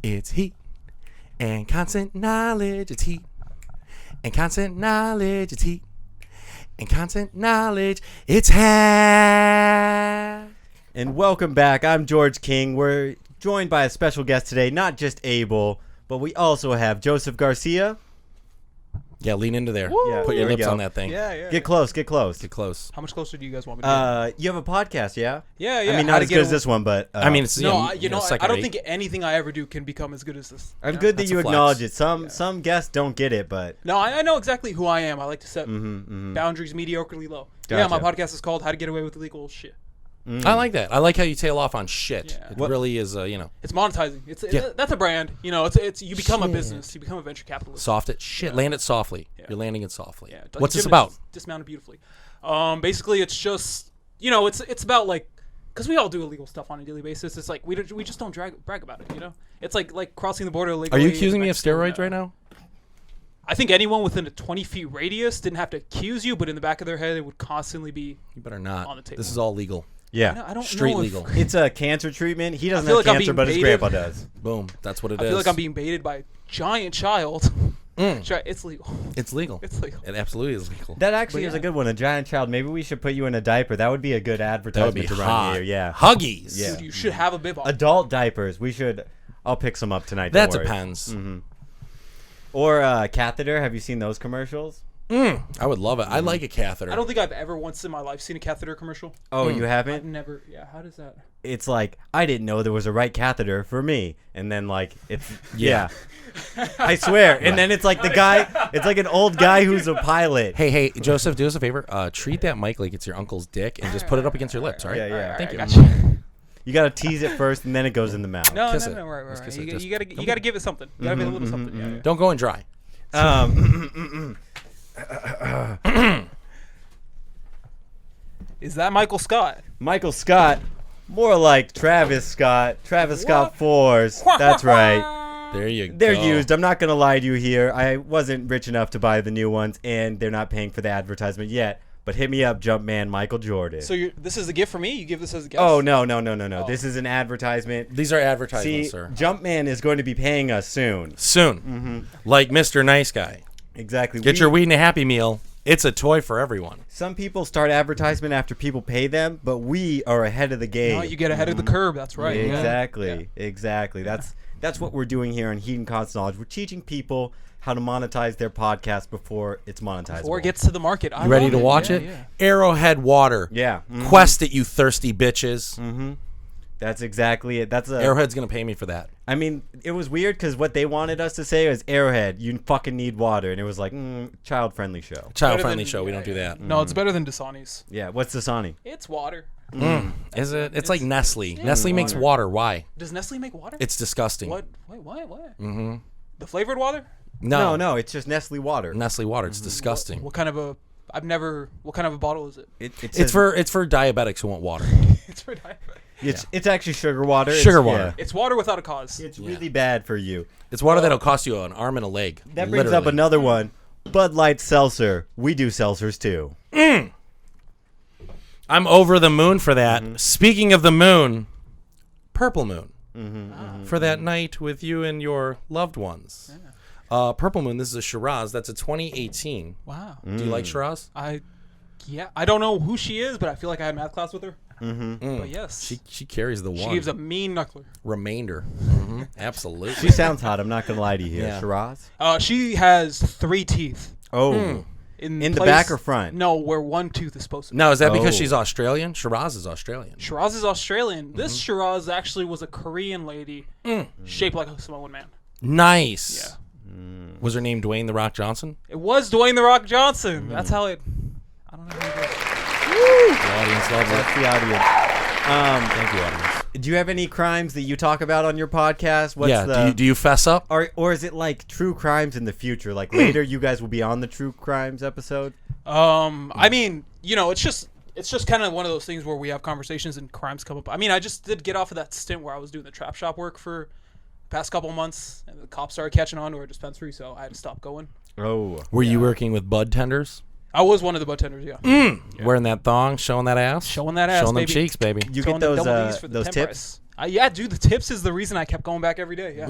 it's heat. And constant knowledge, it's heat. And constant knowledge, it's heat. And constant knowledge, it's hack. And welcome back. I'm George King. We're joined by a special guest today, not just Abel, but we also have Joseph Garcia. Yeah, lean into there. Yeah, Put your lips on that thing. Yeah. Get close. Get close. How much closer do you guys want me to get? You have a podcast, yeah? Yeah. I mean, not as good as this one, but... I mean, it's... No, I don't think anything I ever do can become as good as this. I'm good that That's you a flex. acknowledge it. Some guests don't get it, but... No, I know exactly who I am. I like to set boundaries mediocrely low. Gotcha. Yeah, my podcast is called How to Get Away with Illegal Shit. I like that. I like how you tail off on shit. Yeah. It really is, It's monetizing. That's a brand. You know, it's you become a business. You become a venture capitalist. soft it. Shit, land it softly. Yeah. You're landing it softly. Yeah. What's this about? Dismounted beautifully. Basically, it's just it's about like because we all do illegal stuff on a daily basis. It's like we just don't brag about it. You know, it's like crossing the border Are illegally. you accusing me of Mexico, steroids right now? I think anyone within a 20-foot radius didn't have to accuse you, but in the back of their head, it would constantly be. You better not. On the table. This is all legal. Yeah. I don't Street know legal. It's a cancer treatment. He doesn't feel have like I'm cancer, being but his baited. grandpa does. Boom. That's what it is. I feel like I'm being baited by a giant child. It's legal. It's legal. It's legal. It absolutely is legal. That actually is yeah. a good one. A giant child. Maybe we should put you in a diaper. That would be a good That would advertisement be to hot. run here. Yeah. Huggies. Yeah. Dude, you should have a bib on. Adult diapers. We should. I'll pick some up tonight. That don't worry. depends. Or catheter. Have you seen those commercials? I would love it. I like a catheter. I don't think I've ever once in my life seen a catheter commercial. Oh, you I've haven't? never. Yeah, how does that? It's like, I didn't know there was a right catheter for me. And then, like, it's, yeah. I swear. And then it's like the guy, it's like an old guy who's a pilot. Hey, Joseph, do us a favor. Treat that mic like it's your uncle's dick and just put it up against your lips, all right? Yeah. Thank you. Gotcha. You got to tease it first, and then it goes in the mouth. No, Kiss it. right. Let's kiss it. You Just- gotta give it something. You gotta be a little something. Yeah. Don't go in dry. Is that Michael Scott? Michael Scott, more like Travis Scott. Travis Scott 4s. That's right. There you go. They're used. I'm not going to lie to you here. I wasn't rich enough to buy the new ones, and they're not paying for the advertisement yet. But hit me up, Jumpman Michael Jordan. So this is a gift for me? You give this as a gift? Oh, no. This is an advertisement. These are advertisements, See, sir. Jumpman is going to be paying us soon. Soon. Like Mr. Nice Guy. Exactly. Get your weed and a Happy Meal. It's a toy for everyone. Some people start advertisement after people pay them, but we are ahead of the game. No, you get ahead of the curve. That's right. Exactly. That's what we're doing here on Heat and Constant Knowledge. We're teaching people how to monetize their podcast before it's monetized. Before it gets to the market. You ready to watch it? Yeah. Arrowhead Water. Yeah. Quest it, you thirsty bitches. That's exactly it. Arrowhead's going to pay me for that. I mean, it was weird because what they wanted us to say was, Arrowhead, you fucking need water. And it was like, child-friendly show. Child-friendly show. We don't do that. No, it's better than Dasani's. Yeah, what's Dasani? It's water. Is it? It's like Nestle. Nestle makes water. Why? Does Nestle make water? It's disgusting. What? Wait, what? Mm-hmm. The flavored water? No, it's just Nestle water. Nestle water. It's disgusting. What kind of a? What kind of a bottle is it? It's for diabetics who want water. It's for diabetic. It's actually sugar water. Sugar water. It's water without a cause. It's really bad for you. It's water that'll cost you an arm and a leg. That brings up another one. Bud Light Seltzer. We do seltzers too. I'm over the moon for that. Speaking of the moon, Purple Moon. For that night with you and your loved ones. Purple Moon, this is a Shiraz. That's a 2018. Wow. Do you like Shiraz? I don't know who she is, but I feel like I had math class with her. But yes. She carries the one. She gives a mean knuckler. Remainder. Absolutely. She sounds hot. I'm not going to lie to you here. Yeah. Shiraz? She has 3 teeth. Oh. In the place- back or front? No, where one tooth is supposed to be. Now, is that because Oh. she's Australian? Shiraz is Australian. Shiraz is Australian. This Shiraz actually was a Korean lady shaped like a Samoan man. Nice. Yeah. Was her name Dwayne The Rock Johnson? It was Dwayne The Rock Johnson. That's how it... I don't know how it goes. The audience loves it. That's the audience. Thank you, audience. Do you have any crimes that you talk about on your podcast? Do you fess up? Or is it like true crimes in the future? Like later you guys will be on the true crimes episode? I mean, it's just kind of one of those things where we have conversations and crimes come up. I mean, I just did get off of that stint where I was doing the trap shop work for the past couple months, and the cops started catching on to our dispensary, so I had to stop going. Oh. Were you working with bud tenders? I was one of the bartenders, yeah. Wearing that thong, showing that ass. Showing that ass, Showing them baby. cheeks, baby. You Throwing get the those double Ds for the those 10 tips. price. Yeah, dude, the tips is the reason I kept going back every day. Yeah.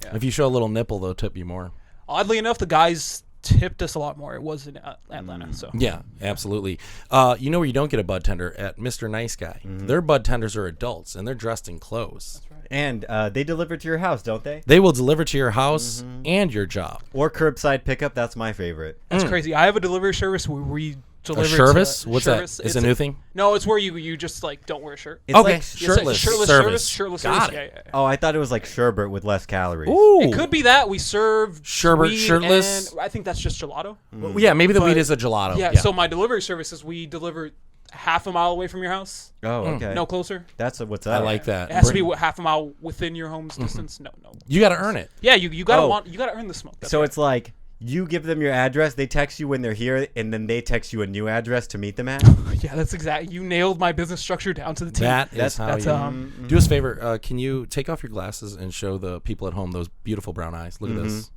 Yeah. If you show a little nipple, they'll tip you more. Oddly enough, the guys tipped us a lot more. It was in Atlanta, so. Yeah, absolutely. You know where you don't get a bud tender? At Mr. Nice Guy. Their bud tenders are adults, and they're dressed in clothes. And they deliver to your house, don't they? They will deliver to your house and your job. Or curbside pickup. That's my favorite. That's crazy. I have a delivery service where we deliver A service? to What's service. that? Is It's it a new thing? No, it's where you just like don't wear a shirt. It's Okay, like, It's like shirtless, shirtless service. Shirtless Got service. it. Yeah. oh, I thought it was like sherbet with less calories. Ooh. It could be that we serve Sherbet weed shirtless? and I think that's just gelato. Well, yeah, maybe the But- weed is a gelato. Yeah, so my delivery service is we deliver half a mile away from your house. Oh, okay. No closer. That's what's I up. like that. It has to be half a mile within your home's distance. No. You got to earn it. Yeah, you gotta Oh. you gotta earn the smoke. That's So right. it's like you give them your address, they text you when they're here, and then they text you a new address to meet them at. yeah, that's exactly. You nailed my business structure down to the T. That is how that's you do us a favor. Can you take off your glasses and show the people at home those beautiful brown eyes? Look at this.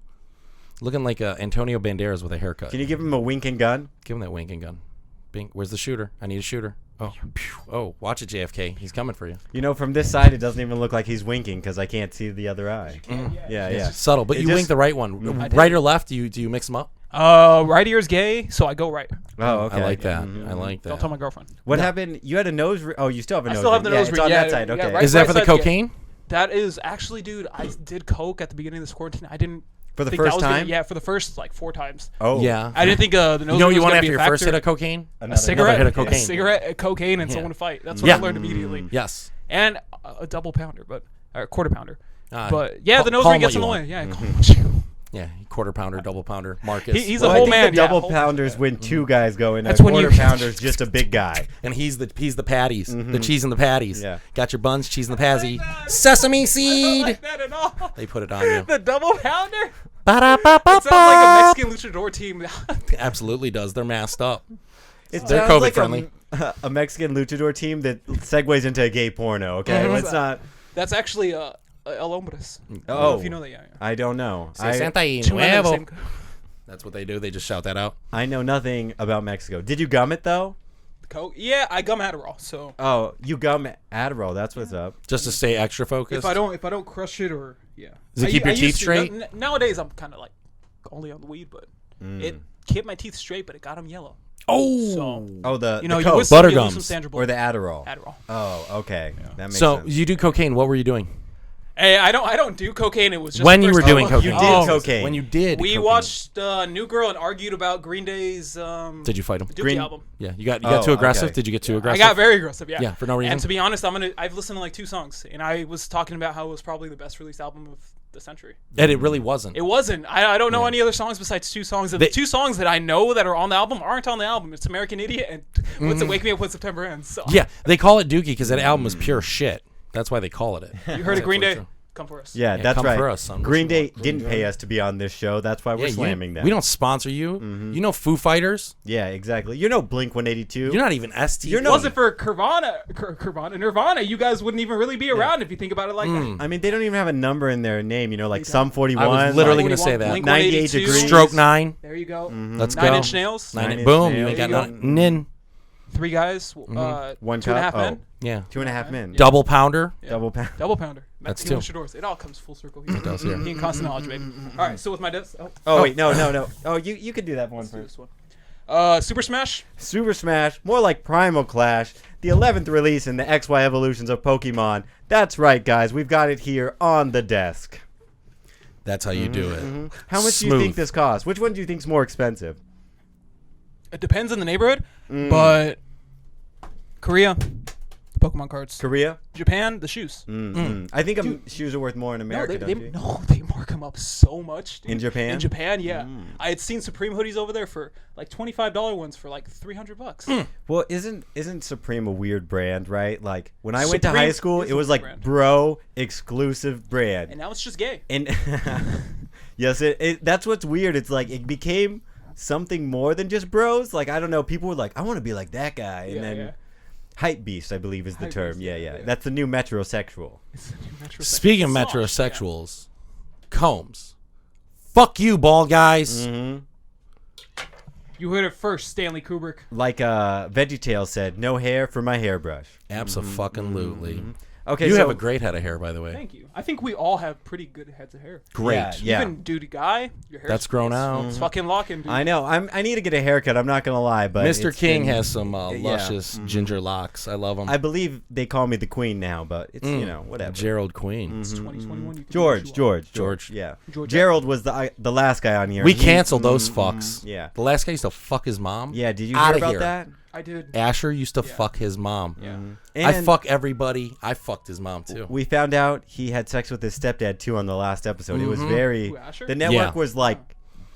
Looking like Antonio Banderas with a haircut. Can you give them a wink and gun? Give him that winking gun. Bing. Where's the shooter? I need a shooter. Oh, phew. Oh, watch it, JFK. He's coming for you. You know, from this side, it doesn't even look like he's winking because I can't see the other eye. Yeah. Subtle, but It you just- wink the right one. Right or left? Do you mix them up? Right ear's gay, so I go right. Oh, okay. I like that. I like that. Don't tell my girlfriend. What happened? You had a nose ring. Oh, you still have a I nose still have ring. the nose It's ring. on Yeah, that side. yeah, Okay. right. Is that for the side, yeah. cocaine? That is actually, dude. I did coke at the beginning of this quarantine. I didn't. For the think first that was gonna- time? yeah, for the first like 4 times. Oh. Yeah. I didn't think the nose You know what ring you was want gonna after be your a first hit factor. of cocaine? A cigarette, hit of cocaine. a cigarette, a cocaine, and Yeah. someone to fight. That's what Yeah. I learned immediately. Yes. And a double pounder, but or a quarter pounder. Ah, But yeah, the nose call ring him gets what in the you way. want. Yeah, call him what you- Yeah. Quarter pounder, double pounder. Marcus. He's Well, a I whole think man. the double whole- pounders when two guys go in. That's a when you- quarter pounder's just a big guy. and he's the patties, the cheese and the patties. Yeah. Got your buns, cheese and the patty. Sesame I don't seed. like that at all. They put it on you. The double pounder. Ba-da-ba-ba-ba. It sounds like a Mexican luchador team. Absolutely does. They're masked up. It They're sounds COVID like friendly. a Mexican luchador team that segues into a gay porno. Okay, let's not. That's actually El Hombres. I don't know Oh, if you know that. Yeah. I don't know. Sesenta y Two men of the nuevo. same- That's what they do. They just shout that out. I know nothing about Mexico. Did you gum it though? Coke. Yeah, I gum Adderall. So Oh, you gum Adderall. That's what's up. Just to stay extra focused. if I don't crush it or yeah. Does it keep your teeth used to. straight? Nowadays, I'm kind of like only on the weed, but it kept my teeth straight, but it got them yellow. Oh. So Oh, the you know, the you Coke. lose Butter you lose some gums. Sandra or Bullock. the Adderall. Adderall. Oh, okay. That makes So sense. you do cocaine. What were you doing? Hey, I don't do cocaine. It was just When the you were first doing time. cocaine. You did Oh, cocaine. When you did. We cocaine. watched New Girl and argued about Green Day's Did you fight him? Dookie album. Yeah. You got Oh, too aggressive. okay. Did you get too I aggressive? got very aggressive, yeah. Yeah, for no reason. And to be honest, I've listened to like 2 songs, and I was talking about how it was probably the best released album of the century. And it really wasn't. It wasn't. I don't know any other songs besides 2 songs. And the 2 songs that I know that are on the album aren't on the album. It's American Idiot and What's It Wake Me Up When September Ends. So Yeah, they call it Dookie because that album is pure shit. That's why they call it. you heard of Green Day? True. Come for us. Yeah, Yeah, that's come right. for us, son. Green What you Day didn't pay us to be on this show. That's why we're Yeah, slamming them. we don't sponsor you. You know Foo Fighters. Yeah, exactly. You know Blink 182. You're not even ST. You're If not- it wasn't for Nirvana, you guys wouldn't even really be around if you think about it like that. I mean, they don't even have a number in their name. You know, like Sum 41. I was literally like, gonna say that. Blink 98 182. degrees. Stroke 9. There you go. Let's 9 go. Inch Nails. 9 Nine Inch boom. Nails. You ain't got There you nothing. Nin. 3 guys. One 2.5 cup. men. Yeah. 2.5 men. Double pounder. Double pound. Double pounder. That's Mexican 2. luchadors. It all comes full circle here. It does, yeah. In constant knowledge, baby. All right, so with my desk. Oh, wait, no. Oh, you could do that one Let's do first. this one. Super Smash. Super Smash, more like Primal Clash, the 11th release in the XY evolutions of Pokemon. That's right, guys. We've got it here on the desk. That's how you do it. How much do you Smooth. think this costs? Which one do you think's more expensive? It depends on the neighborhood, but Korea, Pokemon cards. Korea? Japan, the shoes. I think shoes are worth more in America, don't you? They mark them up so much. Dude. In Japan? In Japan, yeah. I had seen Supreme hoodies over there for like $25 ones for like $300. Well, isn't Supreme a weird brand, right? Like when I went to Supreme high school, is it a was weird like brand. bro exclusive brand. And now it's just gay. And yes, that's what's weird. It's like it became something more than just bros. Like I don't know, people were like, I want to be like that guy, and Yeah, then yeah. hype beast, I believe, is the Hype term. beast, Yeah, yeah. that's the new metrosexual. Speaking of Soft, metrosexuals, Combs. Fuck you, bald guys. You heard it first, Stanley Kubrick. Like VeggieTales said, no hair for my hairbrush. Abso-fucking-lutely. Okay, You so have a great head of hair, by the way. Thank you. I think we all have pretty good heads of hair. Great. Yeah. Even duty guy, your hair. That's grown out. It's fucking locking, dude. I know. I need to get a haircut. I'm not gonna lie, but Mr. King has some luscious Yeah. ginger locks. I love them. I believe they call me the Queen now, but it's whatever. Gerald Queen. It's 2021. You can George. do what you want. Yeah. George. Gerald was the last guy on here. We canceled those fucks. Yeah. The last guy used to fuck his mom. Yeah. Did you Outta hear about here. that? I did. Asher used to fuck his mom. Yeah. And I fuck everybody. I fucked his mom too. We found out he had sex with his stepdad too on the last episode. It was very. Who, Asher? The network Yeah. was like,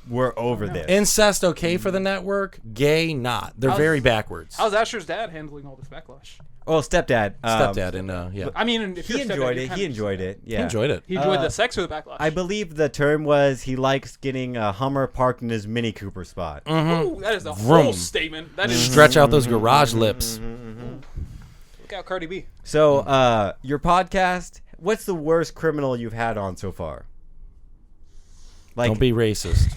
we're over this. Incest okay for the network? Gay not. They're very backwards. How's Asher's dad handling all this backlash? Well, stepdad. Stepdad and yeah. I mean, if He you're stepdad, enjoyed you're it. kind He of- enjoyed it. Yeah. He enjoyed it. He enjoyed the sex or the backlash. I believe the term was he likes getting a Hummer parked in his Mini Cooper spot. Ooh, that is a Vroom. whole statement. That is. Stretch out those garage lips. Look out, Cardi B. So, your podcast, what's the worst criminal you've had on so far? Like, Don't be racist.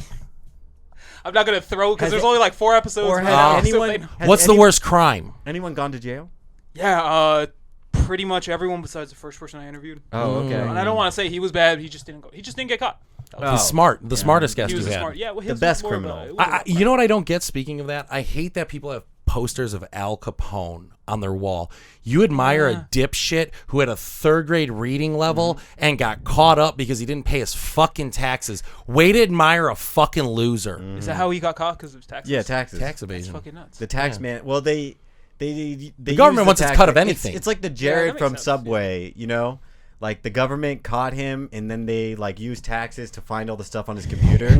I'm not gonna throw because Has there's it- only like 4 episodes. or per has episode. anyone has What's the any- worst crime? Anyone gone to jail? Yeah, pretty much everyone besides the first person I interviewed. Oh, okay. And I don't want to say he was bad. He just didn't go. He just didn't get caught. That was- He's smart. The smartest guest He was you a had. smart. Yeah, well, his The was best more of criminal. a- it was You know what I don't get? Speaking of that, I hate that people have posters of Al Capone on their wall. You admire a dipshit who had a 3rd grade reading level and got caught up because he didn't pay his fucking taxes. Way to admire a fucking loser. Is that how he got caught? Because of taxes? Yeah, taxes. Tax That's evasion. fucking nuts. The tax man. Well, they the government wants its cut of anything. It's like the that Jared makes from sense, Subway, you know? Like the government caught him, and then they like used taxes to find all the stuff on his computer.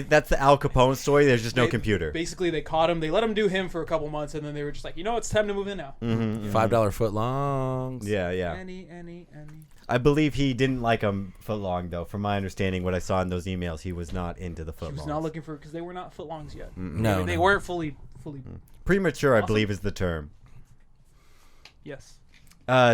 That's the Al Capone story. There's just no computer. Basically, they caught him. They let him do him for a couple months, and then they were just like, you know, it's time to move in now. $5 foot longs. Yeah, yeah. Any. I believe he didn't like him footlong though. From my understanding, what I saw in those emails, he was not into the He was footlongs. not looking for because they were not footlongs yet. No, they no. weren't fully. Premature, I believe, is the term. Yes.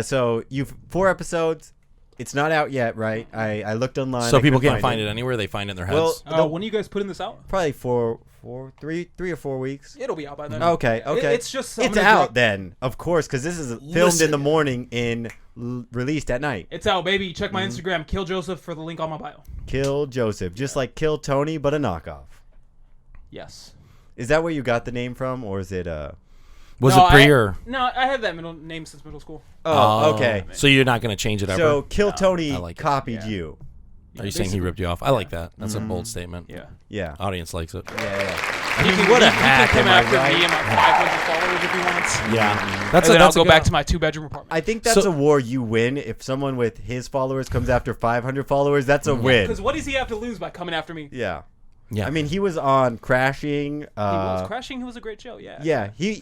So you've 4 episodes. It's not out yet, right? I looked online. So I people couldn't can't find it anywhere. They find it in their Well, heads. When are you guys putting this out? Probably 3 or 4 weeks. It'll be out by then. Okay. It's just. I'm It's gonna out drop- then, of course, because this is filmed Listen. in the morning and released at night. It's out, baby. Check my Instagram, Killjoseph, for the link on my bio. Kill Joseph, just like Kill Tony, but a knockoff. Yes. Is that where you got the name from, or is it Was No, it pre or? No, I had that middle name since middle school. Oh, okay. So you're not going to change it ever? So Kill Tony I like it. copied Yeah. you. Are you saying he ripped you off? I like that. That's a bold statement. Yeah. Yeah. Audience likes it. I He mean, can, what a he can hack, come am I after right? me and my 500 followers if he wants. Yeah. That's And then I'll that's go good- back to my 2-bedroom apartment. I think that's So- a war you win. If someone with his followers comes after 500 followers, that's a win. Because what does he have to lose by coming after me? Yeah. Yeah. I mean, he was on Crashing. He was crashing. He was a great show. Yeah. Yeah, he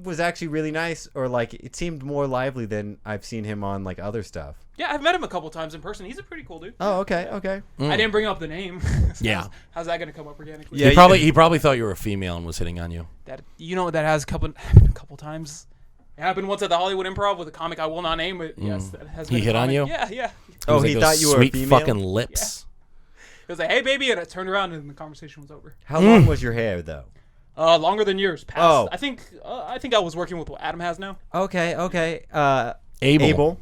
was actually really nice, or like it seemed more lively than I've seen him on like other stuff. Yeah, I've met him a couple times in person. He's a pretty cool dude. Oh, okay, okay. I didn't bring up the name. Yeah. How's that gonna come up organically? Yeah, he probably thought you were a female and was hitting on you. That that has happened a couple times. It happened once at the Hollywood Improv with a comic I will not name, but yes, that has He been a hit on comic. you? Yeah, yeah. Oh, It was he like thought those you were a sweet female? fucking lips. He was like, "Hey, baby," and I turned around and the conversation was over. How long was your hair though? Longer than yours. Past. Oh. I think I was working with what Adam has now. Okay, okay. Abel.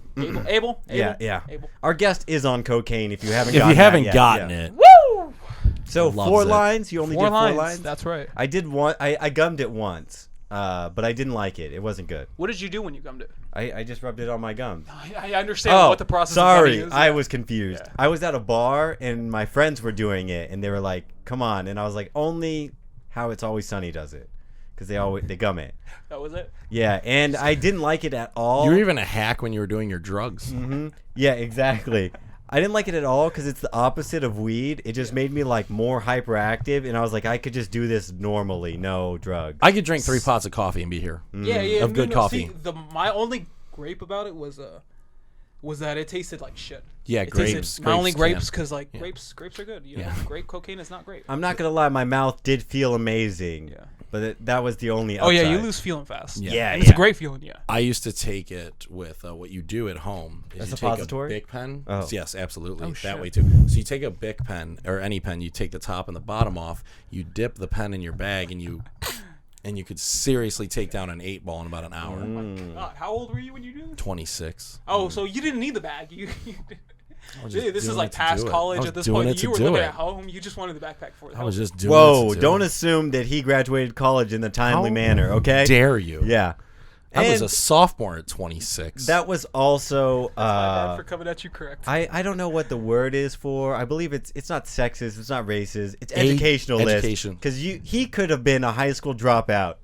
Abel. Yeah, yeah. Abel. Our guest is on cocaine. If you haven't, If gotten you that haven't yet. gotten Yeah. it, Woo! So Loves 4 it. lines. You only did 4 lines. That's right. I did one. I gummed it once, but I didn't like it. It wasn't good. What did you do when you gummed it? I just rubbed it on my gums. I understand Oh, what the process. sorry, of gumming is. I was confused. Yeah. I was at a bar and my friends were doing it, and they were like, "Come on!" And I was like, "Only How It's Always Sunny does it, because they gum it." That was it. Yeah, and I didn't like it at all. you were even a hack when you were doing your drugs. Yeah, exactly. I didn't like it at all because it's the opposite of weed. It just made me like more hyperactive, and I was like, I could just do this normally, no drugs. I could drink 3 pots of coffee and be here. Yeah, yeah. Of good coffee. See, my only grape about it was that it tasted like shit. Yeah, It tasted- grapes. My only grapes grapes because grapes are good. You know, Yeah. grape cocaine is not great. I'm not gonna lie, my mouth did feel amazing. Yeah. But that was the only Oh yeah, upside. you lose feeling fast. Yeah, And it's a great feeling. Yeah. I used to take it with what you do at home. Is A you suppository? take a Bic pen. Oh. Yes, absolutely. Oh, that shit. way too. So you take a Bic pen or any pen. You take the top and the bottom off. You dip the pen in your bag, and you could seriously take down an 8-ball in about an hour. God, how old were you when you did this? 26. Oh, so you didn't need the bag. You I was just this is doing like it to past do it. I college was at this doing point. it You to were do living it. at home. You just wanted the backpack for it. I was just doing Whoa! it to do Don't it. assume that he graduated college in the timely How manner. Okay. Dare you? Yeah. I was And a sophomore at 26. that was also. My bad for coming at you correct. I don't know what the word is for. I believe it's not sexist. It's not racist. It's Education. educationalist. Because he could have been a high school dropout.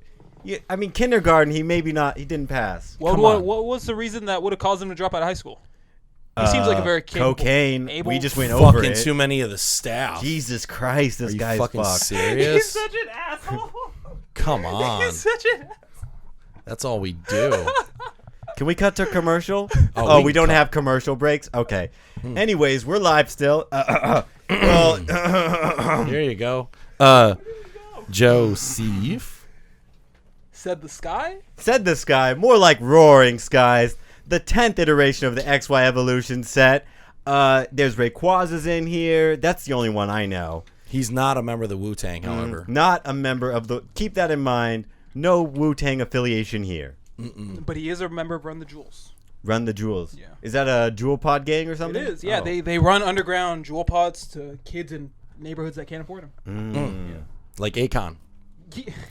I mean, kindergarten. He didn't pass. What Come on. was the reason that would have caused him to drop out of high school? He seems like a very capable, cocaine. able- We just went over Fucking it. too many of the staff. Jesus Christ, this Are you guy's fucking fucked. He's serious? such an asshole. Come on. He's such an. That's all we do. Can we cut to commercial? Oh, we don't have commercial breaks. Okay. Anyways, we're live still. Well, Here you go. Joseph. Said the sky. said the sky, more like roaring skies. The 10th iteration of the XY Evolution set. There's Rayquazas in here. That's the only one I know. He's not a member of the Wu-Tang, however. Not a member of the. Keep that in mind. No Wu-Tang affiliation here. But he is a member of Run the Jewels. Run the Jewels. Yeah. Is that a Jewel Pod gang or It something? is. Yeah, Oh. they run underground jewel pods to kids in neighborhoods that can't afford them. Like Akon.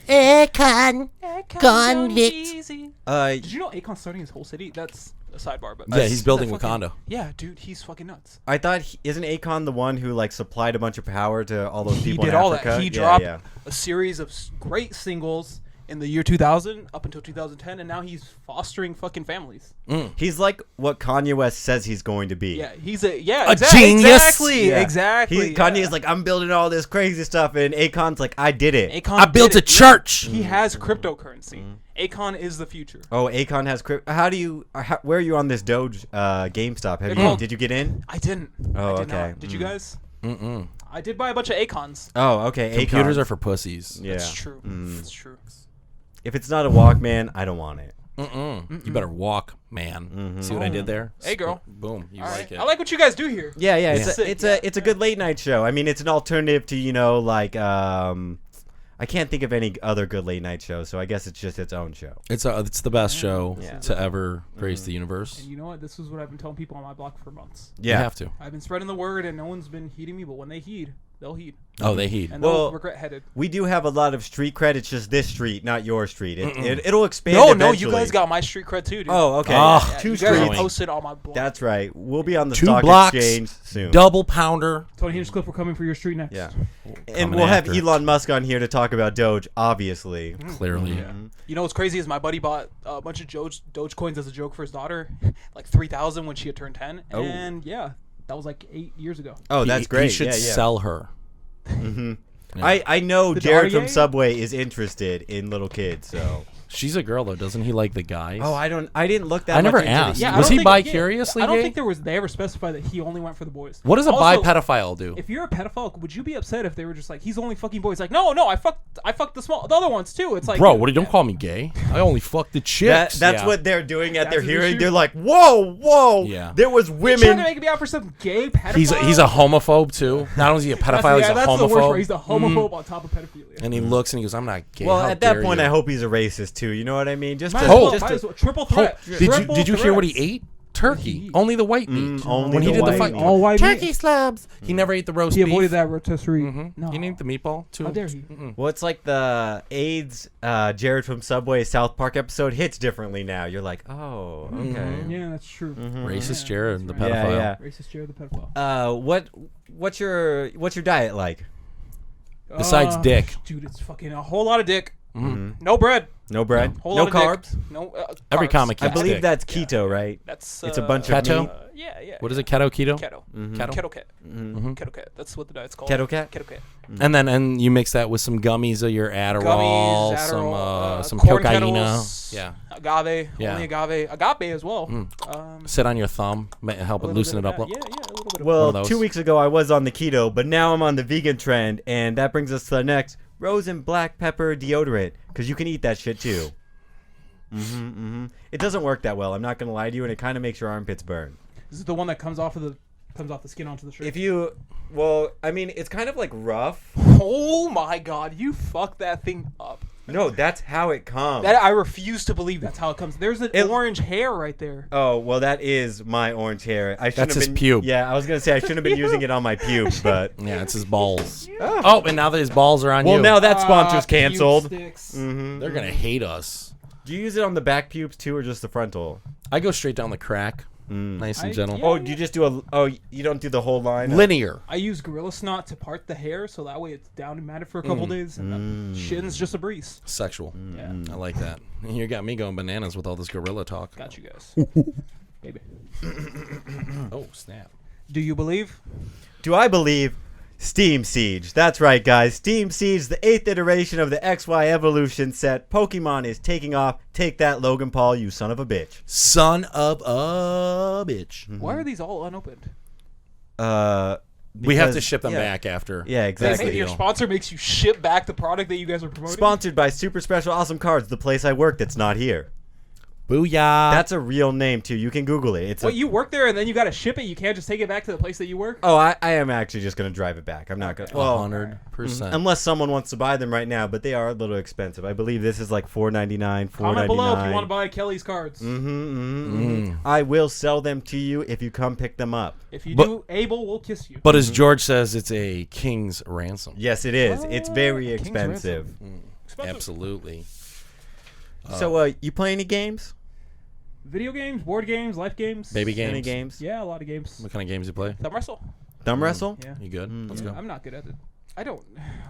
Akon, convict. Did you know Akon's starting his whole city? That's a sidebar, but Yeah, he's building that fucking- Wakanda. Yeah, dude, he's fucking nuts. I thought isn't Akon the one who like supplied a bunch of power to all those He people did in all Africa? that. He Yeah, dropped yeah. a series of great singles in the year 2000 up until 2010, and now he's fostering fucking families. He's like what Kanye West says he's going to be. Yeah, he's a A genius? Exactly, Yeah. exactly. Kanye's like, I'm building all this crazy stuff, and Akon's like, I did it. Akon I built did a it. church. He has cryptocurrency. Akon is the future. Oh, Akon has crypto. Where are you on this Doge GameStop? Did you get in? I didn't. Oh, I did okay. Not. Did you guys? I did buy a bunch of Akons. Oh, okay. Computers Akon. are for pussies. Yeah. That's true. That's true. If it's not a Walkman, I don't want it. You better walk, man. See what I did there? Hey, girl. Boom. You All like right. it. I like what you guys do here. Yeah, yeah. It's sick, It's a good late night show. I mean, it's an alternative to like I can't think of any other good late night show, so I guess it's just its own show. It's the best show Yeah. to ever grace the universe. And you know what? This is what I've been telling people on my block for months. You have to. I've been spreading the word, and no one's been heeding me. But when they heed, they'll heed, Oh, they heed. and Well, they'll regret headed. We do have a lot of street cred. It's just this street, not your street. It'll expand. No, eventually. you guys got my street cred too, dude. Oh, okay. Ah, Yeah, two you guys streets. posted on my block. That's right. We'll be on the 2 stock blocks, exchange soon. double pounder. Tony Hinchcliffe, we're coming for your street next. Yeah. And Coming we'll have after. Elon Musk on here to talk about Doge, obviously. Clearly. You know what's crazy is my buddy bought a bunch of Doge coins as a joke for his daughter, like 3,000 when she had turned 10, Oh. and yeah, that was like 8 years ago. Oh, that's great. He should yeah, yeah. sell her. I know The Jared from Darrier? Subway is interested in little kids, so. She's a girl though. Doesn't he like the guys? Oh, I didn't look that I much never into asked. the- Yeah, I Was don't he think- bi-curiously I don't gay? think they ever specified that he only went for the boys. What does a Also, bi-pedophile do? If you're a pedophile, would you be upset if they were just like, he's only fucking boys? Like, no, I fucked the other ones too. It's like, Bro, what? Don't call me gay. I only fuck the chicks. That's Yeah. what they're doing at That's their what they hearing. shoot. They're like, whoa. Yeah. There was You're trying women. to make me out for some gay pedophile. He's a homophobe too. Not only is he a pedophile, he's a that's the worst homophobe. part. He's the homophobe on top of pedophilia. And he looks and he goes, "I'm not gay." Well, How at that dare point, you?" I hope he's a racist too. You know what I mean? Just Might to, as well, just might to- as well. Triple threat. Did you hear what he Triple ate? Turkey. Only the white meat. only when he the did the white fight, meat. All white turkey meat. slabs. He never ate the roast He beef. avoided that rotisserie. No. He didn't eat the meatball too. How dare he? Well, it's like the AIDS Jared from Subway South Park episode hits differently now. You're like, oh, okay. Yeah, that's true. Racist Yeah, Jared, the that's right. pedophile. Yeah, Racist Jared the pedophile. what's your diet like? Besides dick. Dude, it's fucking a whole lot of dick. No bread. No bread, Whole no lot of carbs. dick. No. Every carbs. comic I eats believe dick. that's keto, right? That's It's a bunch of Keto? meat. Yeah. What is it? Keto? Keto. Keto? Keto cat. Keto cat. That's what the diet's called. Keto cat? Keto cat. And you mix that with some gummies of your Adderall, Gummies, Adderall, some corn cocaine. kettles, Yeah. Agave. Yeah. Only agave. Agave as well. Sit on your thumb, help it A little loosen bit it of up. that. Yeah, a little bit of Well, those. 2 weeks ago I was on the keto, but now I'm on the vegan trend, and that brings us to the next. rose and black pepper deodorant, because you can eat that shit too. It doesn't work that well. I'm not gonna lie to you, and it kind of makes your armpits burn. Is it the one that comes off the skin onto the shirt? Well, I mean, it's kind of like rough. Oh my god, you fucked that thing up. No, that's how it comes. I refuse to believe that's how it comes. There's an orange hair right there. Oh, well, that is my orange hair. That's his pube. Yeah, I was going to say I shouldn't have been using it on my pubes, but... Yeah, it's his balls. Oh, and now that his balls are on you. Well, now that sponsor's canceled. They're They're going to hate us. Do you use it on the back pubes, too, or just the frontal? I go straight down the crack. Nice and gentle. Oh, do you just do you don't do the whole line? Linear. I use gorilla snot to part the hair, so that way it's down and matted for a couple days, and shitting's just a breeze. Sexual. Yeah. I like that. You got me going bananas with all this gorilla talk. Got you guys. Baby. Oh, snap. Do you believe? Do I believe? Steam Siege. That's right, guys. Steam Siege, the 8th iteration of the XY Evolution set. Pokemon is taking off. Take that, Logan Paul, you son of a bitch. Son of a bitch. Why are these all unopened? We have to ship them back after. Yeah, exactly. Hey, your sponsor makes you ship back the product that you guys are promoting? Sponsored by Super Special Awesome Cards, the place I work that's not here. Booyah. That's a real name, too. You can Google it. It's you work there and then you got to ship it? You can't just take it back to the place that you work? Oh, I am actually just going to drive it back. I'm not going to... 100%. Unless someone wants to buy them right now, but they are a little expensive. I believe this is like $4.99, $4.99. Comment below if you want to buy Kelly's cards. I will sell them to you if you come pick them up. If you do, Abel will kiss you. But as George says, it's a king's ransom. Yes, it is. It's very expensive. Absolutely. So, you play any games? Video games, board games, life games. Baby games. Any games? Yeah, a lot of games. What kind of games you play? Thumb wrestle. Thumb wrestle? Yeah. You good? Let's go. I'm not good at it. I don't.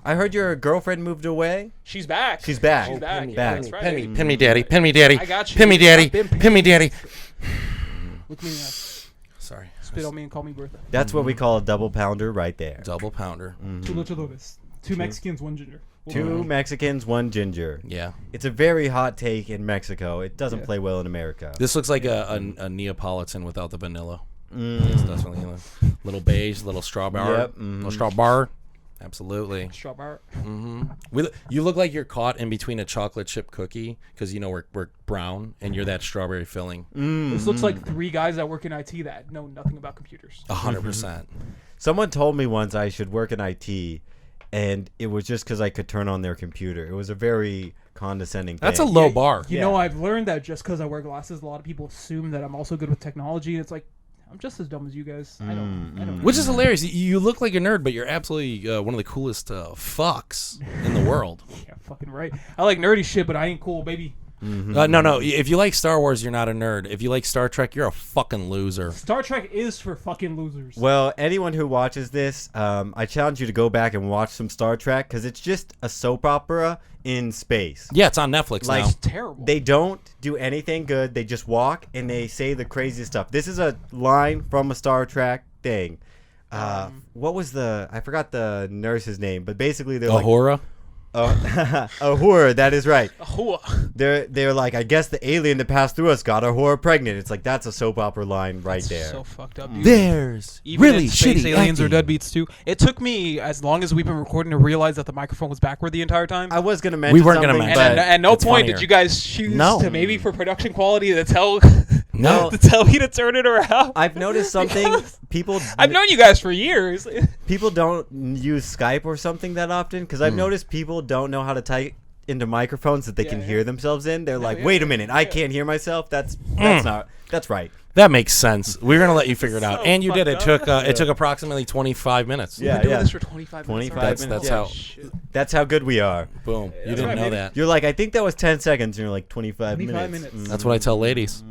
I heard your girlfriend moved away. She's back. She's back. She's back. Pin me, Yeah, back. that's right. Pin me, daddy. Pin me, daddy. I got you. Pin me, daddy. I've been Pin me, daddy. Look me in the eyes. Sorry. Spit on me and call me Bertha. That's what we call a double pounder right there. Double pounder. Two luchadores. Two Mexicans, one ginger. Two Mexicans, one ginger. Yeah. It's a very hot take in Mexico. It doesn't play well in America. This looks like a Neapolitan without the vanilla. It's definitely a little beige, little strawberry. Yep. Little strawberry. Absolutely. Strawberry. You look like you're caught in between a chocolate chip cookie because we're brown and you're that strawberry filling. This looks like three guys that work in IT that know nothing about computers. 100%. Someone told me once I should work in IT, and it was just because I could turn on their computer. It was a very condescending thing. That's a low bar. You know, I've learned that just because I wear glasses, a lot of people assume that I'm also good with technology. And it's like, I'm just as dumb as you guys. I don't. Which is hilarious. You look like a nerd, but you're absolutely one of the coolest fucks in the world. Yeah, fucking right. I like nerdy shit, but I ain't cool, baby. No. If you like Star Wars, you're not a nerd. If you like Star Trek, you're a fucking loser. Star Trek is for fucking losers. Well, anyone who watches this, I challenge you to go back and watch some Star Trek because it's just a soap opera in space. Yeah, it's on Netflix now. It's terrible. They don't do anything good. They just walk and they say the craziest stuff. This is a line from a Star Trek thing. What was I forgot the nurse's name, but basically they're Ahura? Ahura, that is right. Ahura. They're like, I guess the alien that passed through us got Ahura pregnant. It's like, that's a soap opera line right there. So fucked up, dude. There's Even really in space, shitty aliens acting. are deadbeats too. It took me as long as we've been recording to realize that the microphone was backward the entire time. I was gonna mention We weren't gonna something, mention but At no it's point funnier. did you guys choose to maybe for production quality to tell No. to tell me to turn it around. I've noticed something. People I've known you guys for years. people don't use Skype or something that often because I've noticed people don't know how to type into microphones that they can hear themselves in. They're like, wait a minute, I can't hear myself. That's right. That makes sense. We're gonna let you figure it out, So and you did. It fucked took took approximately 25 minutes. Yeah, We've been doing this for 25 minutes. 25 already. minutes. That's how. That's how good we are. Boom. You didn't right, know baby. that. You're like, I think that was 10 seconds, and you're like 25 25 minutes. minutes. That's what I tell ladies.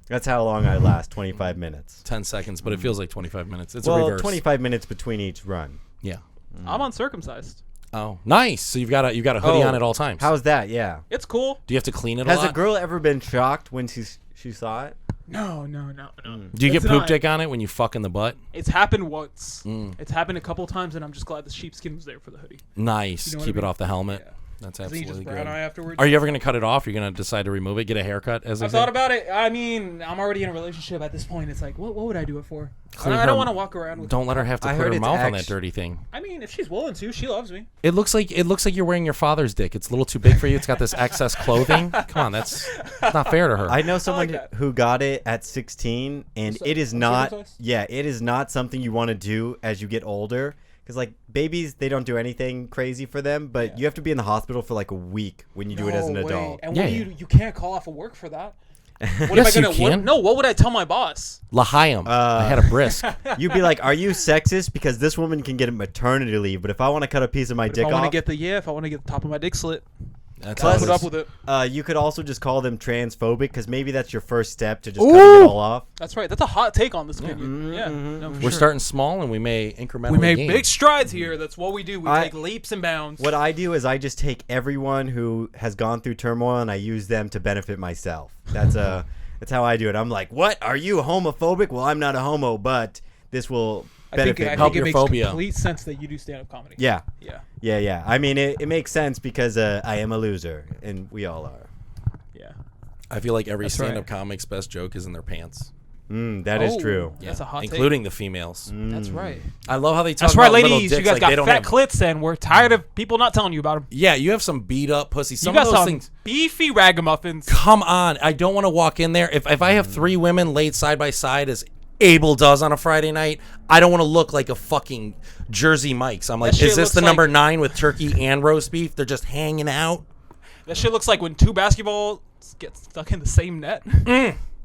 That's how long I last, 25 minutes. 10 seconds, but it feels like 25 minutes. It's a Well, reverse. 25 minutes between each run. Yeah. I'm uncircumcised. Oh, nice. So you've got a hoodie on at all times. How's that? Yeah. It's cool. Do you have to clean it a Has lot? a girl ever been shocked when she saw it? No. Do you get It's poop not. dick on it when you fuck in the butt? It's happened once. It's happened a couple times, and I'm just glad the sheepskin was there for the hoodie. Nice. You know what Keep I it mean? off the helmet. That's Then you just absolutely brown good. eye afterwards. Are you ever going to cut it off? You're going to decide to remove it, get a haircut? As I've thought about it. I mean, I'm already in a relationship at this point. It's like, what would I do it for? I don't want to walk around with. Don't let her have to I put heard her it's mouth on that dirty thing. I mean, if she's willing to, she loves me. It looks like you're wearing your father's dick. It's a little too big for you. It's got this excess clothing. Come on, that's not fair to her. I know someone that. who got it at 16, and What's it is that? not. Circumcised? Yeah, it is not something you want to do as you get older. Because like babies, they don't do anything crazy for them, but you have to be in the hospital for like a week when you do it as an No way. adult. And Yeah, what do yeah. you can't call off of work for that. What Yes, am you I gonna? can. What would I tell my boss? L'chaim. I had a brisk. You'd be like, "Are you sexist?" Because this woman can get a maternity leave, but if I want to cut a piece of my dick If I want to off, get if I want to get the top of my dick slit, That's I'll Plus- put up with it. you could also just call them transphobic because maybe that's your first step to just cutting it all off. That's right. That's a hot take on this opinion. Yeah, no, for We're sure. starting small, and we may incrementally We made gain. big strides here. That's what we do. We I- take leaps and bounds. What I do is I just take everyone who has gone through turmoil and I use them to benefit myself. That's how I do it. I'm like, what? Are you homophobic? Well, I'm not a homo, but this will benefit I me. Help think it your makes phobia. complete sense that you do stand-up comedy. Yeah, Yeah. I mean, it makes sense because I am a loser, and we all are. Yeah. I feel like every That's stand-up right. comic's best joke is in their pants. That is true. That's a hot including the females. take. That's right. I love how they talk That's right, about little ladies. You dicks guys like got they don't fat have. clits, and we're tired of people not telling you about them. Yeah, you have some beat up pussy. Some You of got those some things. beefy ragamuffins. Come on, I don't want to walk in there. If I have three women laid side by side as Abel does on a Friday night, I don't want to look like a fucking Jersey Mike's. I'm like, That shit is this looks the number like- 9 with turkey and roast beef? They're just hanging out. That shit looks like when two basketballs get stuck in the same net.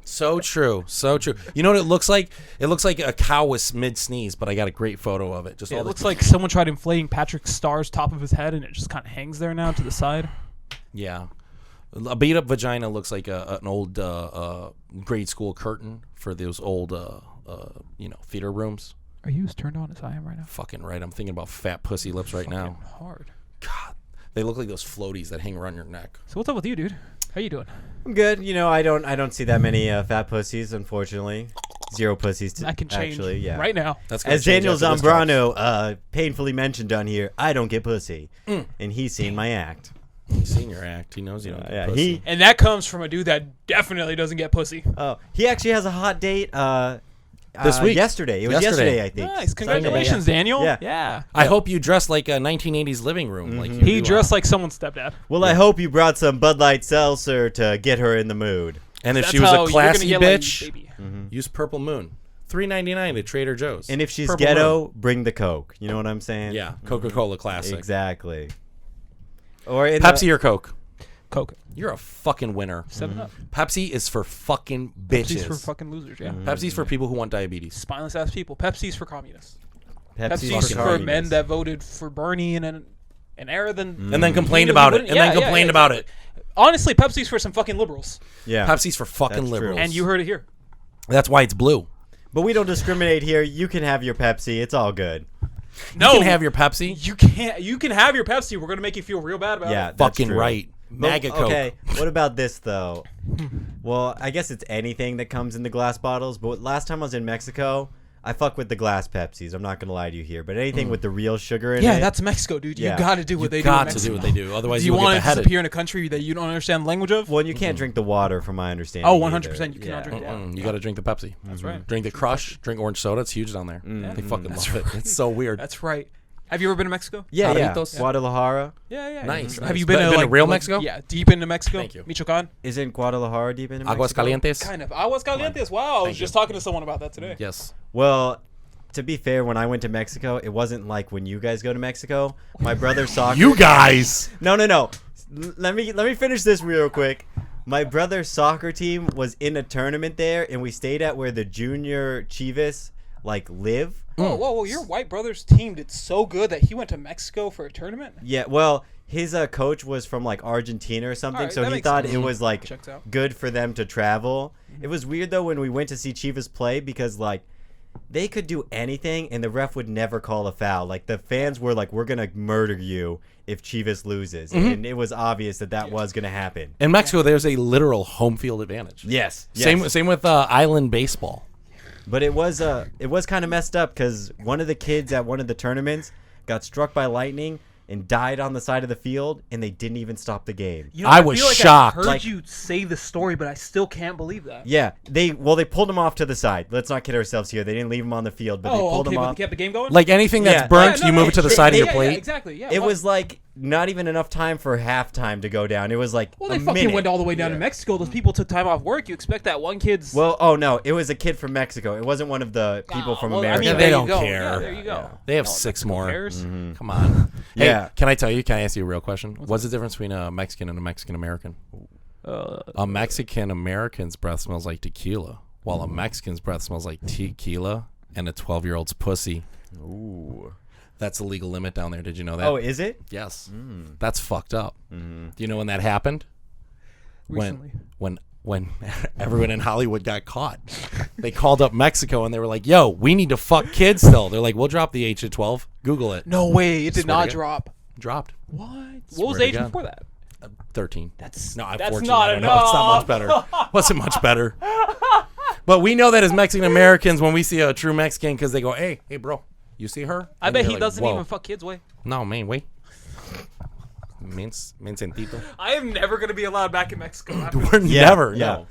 So true, so true. You know what it looks like? It looks like a cow was mid sneeze, but I got a great photo of it. Just Yeah, all it the looks like someone tried inflating Patrick Starr's top of his head, and it just kind of hangs there now to the side. Yeah. A beat up vagina looks like an old grade school curtain for those old theater rooms. Are you as turned on as I am right now? Fucking right. I'm thinking about fat pussy lips right now. Hard. God, they look like those floaties that hang around your neck. So what's up with you, dude? How you doing? I'm good. You know, I don't see that many fat pussies, unfortunately. Zero pussies. That can change actually, yeah. right now. That's gonna As change Daniel after this drops. Zambrano painfully mentioned on here, I don't get pussy, and he's seen my act. He's seen your act. He knows you don't. Yeah, get pussy. And that comes from a dude that definitely doesn't get pussy. Oh, he actually has a hot date. This week. Yesterday. It was Yesterday. yesterday, I think. Nice. Congratulations, Sunday, Daniel. Yeah. Yeah. I hope you dress like a 1980s living room. Like you He do, dressed like someone's stepdad. Well, I hope you brought some Bud Light Seltzer to get her in the mood. And if That's she was how a you're gonna classy get laid, bitch, baby. use Purple Moon. $3.99 at Trader Joe's. And if she's Purple ghetto, Moon. bring the Coke. You know what I'm saying? Yeah, Coca-Cola Classic. Exactly. Or in Pepsi or Coke? Coke. You're a fucking winner. 7-Up. Pepsi is for fucking bitches. Pepsi's for fucking losers, yeah. Pepsi's for people who want diabetes. Spineless ass people. Pepsi's for communists. Pepsi's Pepsi's for communists. men that voted for Bernie in an era then. And then complained You about it. wouldn't- And yeah, then yeah, complained yeah, about it. Honestly, Pepsi's for some fucking liberals. Yeah. Pepsi's for fucking That's true. liberals. And you heard it here. That's why it's blue. But we don't discriminate here. You can have your Pepsi. It's all good. No. You can have your Pepsi. You can't. You can have your Pepsi. We're gonna make you feel real bad about Yeah, it. that's Fucking true. right. MAGA Coke. Okay, what about this though? Well, I guess it's anything that comes in the glass bottles. But last time I was in Mexico, I fuck with the glass Pepsis. I'm not gonna lie to you here, but anything with the real sugar in Yeah, it. that's Mexico, dude. Yeah. You got to do what they do. in Got to Mexico. do what they do. Otherwise, Do you will want get to beheaded. disappear in a country that you don't understand the language of? Well, you can't drink the water, from my understanding. Oh, either. 100%. You cannot drink that. You got to drink the Pepsi. That's right. Drink the Crush. Drink orange soda. It's huge down there. They fucking love it. It's so weird. That's right. Have you ever been to Mexico? Yeah, yeah. Carnitos? Guadalajara. Yeah. Nice, Have nice. you been Been to to real Mexico? Yeah, deep into Mexico. Thank you. Michoacan. Isn't Guadalajara deep in Mexico? Aguascalientes. Kind of. Aguascalientes. Wow, I was just talking to someone about that today. Yes. Well, to be fair, when I went to Mexico, it wasn't like when you guys go to Mexico. My brother's soccer. You guys. No. Let me finish this real quick. My brother's soccer team was in a tournament there, and we stayed at where the junior Chivas live. Whoa! Your white brother's team did so good that he went to Mexico for a tournament. Yeah, well, his coach was from Argentina or something, Alright, so that he makes thought sense. it was Checks out. good for them to travel. It was weird though when we went to see Chivas play because they could do anything and the ref would never call a foul. The fans were like, "We're gonna murder you if Chivas loses," and it was obvious that was gonna happen. In Mexico, there's a literal home field advantage. Yes. Same with island baseball. But it was kind of messed up because one of the kids at one of the tournaments got struck by lightning, and died on the side of the field, and they didn't even stop the game. You know, I was feel like shocked. I heard you say the story, but I still can't believe that. Yeah, they pulled him off to the side. Let's not kid ourselves here. They didn't leave him on the field, but they pulled him but off. they kept the game going. Like anything that's Yeah. burnt, Yeah, you move it to the side of your plate. Yeah, exactly. Yeah. It was like not even enough time for halftime to go down. It was like Well, they a fucking minute. went all the way down to Mexico. Those people took time off work. You expect that one kid's. Well, oh no, it was a kid from Mexico. It wasn't one of the people from America. I mean, Yeah, there they you don't go. care. Yeah, there you go. Yeah. They have No, 6 Mexico more. cares. Come on. Hey, Yeah. can I ask you a real question? What's the difference between a Mexican and a Mexican American? A Mexican American's breath smells like tequila, while a Mexican's breath smells like tequila and a 12-year-old's pussy. Ooh. That's the legal limit down there. Did you know that? Oh, is it? Yes. That's fucked up. Do you know when that happened? Recently. When everyone in Hollywood got caught. They called up Mexico and they were like, yo, we need to fuck kids still. They're like, we'll drop the age of 12. Google it. No way. It did Swear to not God. drop. Dropped. What? What Swear was to the age God. before that? 13. That's No, I'm that's 14. not I don't enough. know. It's not much better. Wasn't much better. But we know that as Mexican Americans, when we see a true Mexican, because they go, hey, bro, you see her? I And bet you're he like, doesn't "Whoa." even fuck kids, way. No, man, wait. Means sentito. I am never gonna be allowed back in Mexico. We're never. Yeah. No.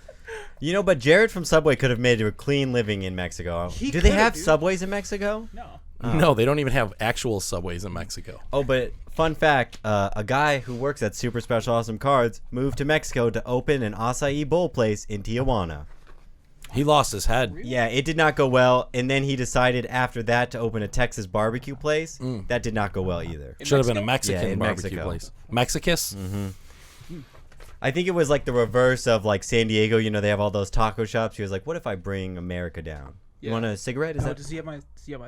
You know, but Jared from Subway could have made a clean living in Mexico. He Do they could've, have dude. Subways in Mexico? No. No, they don't even have actual subways in Mexico. Oh, but fun fact, a guy who works at Super Special Awesome Cards moved to Mexico to open an acai bowl place in Tijuana. He lost his head. Yeah, it did not go well, and then he decided after that to open a Texas barbecue place. That did not go well either. Should have been a Mexican Yeah, in barbecue Mexico. place. Mexicus? I think it was like the reverse of like San Diego. You know, they have all those taco shops. He was like, "What if I bring America down? You Yeah. want a cigarette?" Is Oh, that? does he have my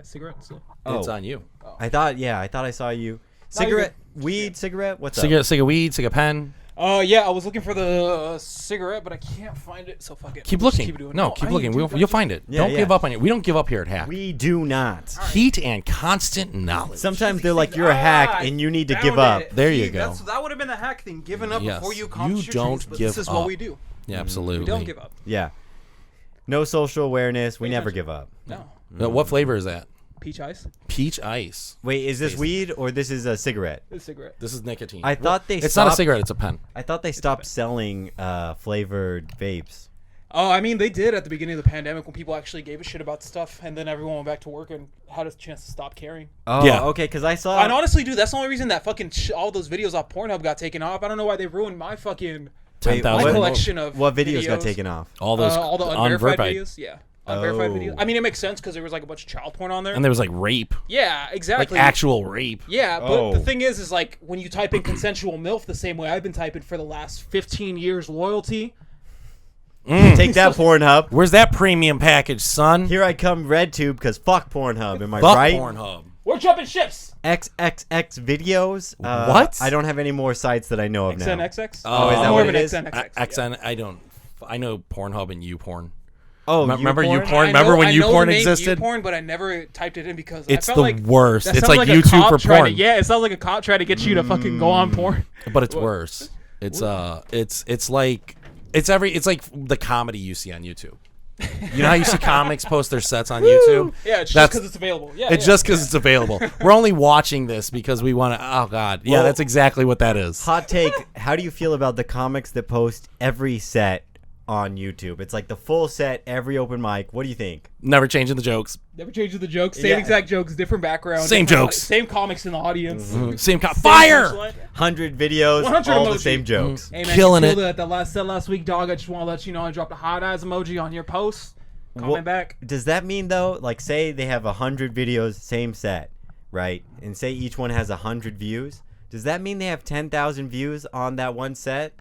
cigarette? So. It's Oh. on you. I thought I saw you. No, you're Cigarette, weed, cigarette. What's up? Cigarette weed, cigarette pen. Yeah, I was looking for the cigarette, but I can't find it. So fuck it. Keep We'll just looking. Keep doing it. No, keep I looking. do, You'll find it. Yeah, Don't yeah. give up on it. We don't give up here at Hack. We do not. Heat and constant knowledge. Sometimes they're like, "You're a hack, and you need to give up." There you go. That would have been the hack thing. Giving up Yes. before you You accomplish your don't dreams, but give this is up. what we do. Yeah, absolutely. We don't give up. Yeah. No social awareness. We never attention. give up. No. Now, what flavor is that? Peach ice. Peach ice. Wait, is this weed or this is a cigarette? This cigarette. This is nicotine. I thought they It's not a stopped- cigarette. It's a pen. I thought they stopped selling flavored vapes. Oh, I mean, they did at the beginning of the pandemic when people actually gave a shit about stuff, and then everyone went back to work and had a chance to stop caring. Oh, Yeah. okay, because I saw. And honestly, dude, that's the only reason that fucking all those videos off Pornhub got taken off. I don't know why they ruined my fucking 10,000. my what- collection of What videos got taken off? All those all the unverified unverified. videos. Yeah, unverified Oh. videos. I mean, it makes sense because there was like a bunch of child porn on there. And there was like rape. Yeah, Like exactly. actual rape. Yeah, but Oh. the thing is like when you type in consensual MILF the same way I've been typing for the last 15 years, loyalty. Take that, Pornhub. Where's that premium package, son? Here I come, RedTube, because fuck Pornhub. Am I Fuck right? Pornhub. We're jumping ships. XXX videos. What? I don't have any more sites that I know of now. XNXX. Oh, is that I'm more what of it an is? XNXX. yeah. XN. I don't. I know Pornhub and YouPorn. Oh, Remember YouPorn? YouPorn? I Remember know- when I know YouPorn the name existed? YouPorn, but I never typed it in because It's I felt the like worst. that It's sounds like a YouTube cop for trying porn. To, yeah, it sounds like a cop trying to get you to fucking go on porn. But it's worse. It's like the comedy you see on YouTube. You know how you see comics post their sets on YouTube? Yeah, it's just That's- because it's available. Yeah, It's yeah, just because it's available. We're only watching this because we want to. Oh God, yeah, Well- that's exactly what that is. Hot take. How do you feel about the comics that post every set on YouTube? It's like the full set, every open mic. What do you think? Never changing the jokes. Never changes the jokes. Same Yeah. exact jokes, different background. Same different jokes. Same comics in the audience. Same Same fire. punchline. 100 videos, 100 all the emoji. same jokes. Hey man, Killing you it. killed that last set last week, dog. I just want to let you know I dropped a hot eyes emoji on your post. Comment Well, back. Does that mean though, like say they have 100 videos, same set, right? And say each one has 100 views. Does that mean they have 10,000 views on that one set?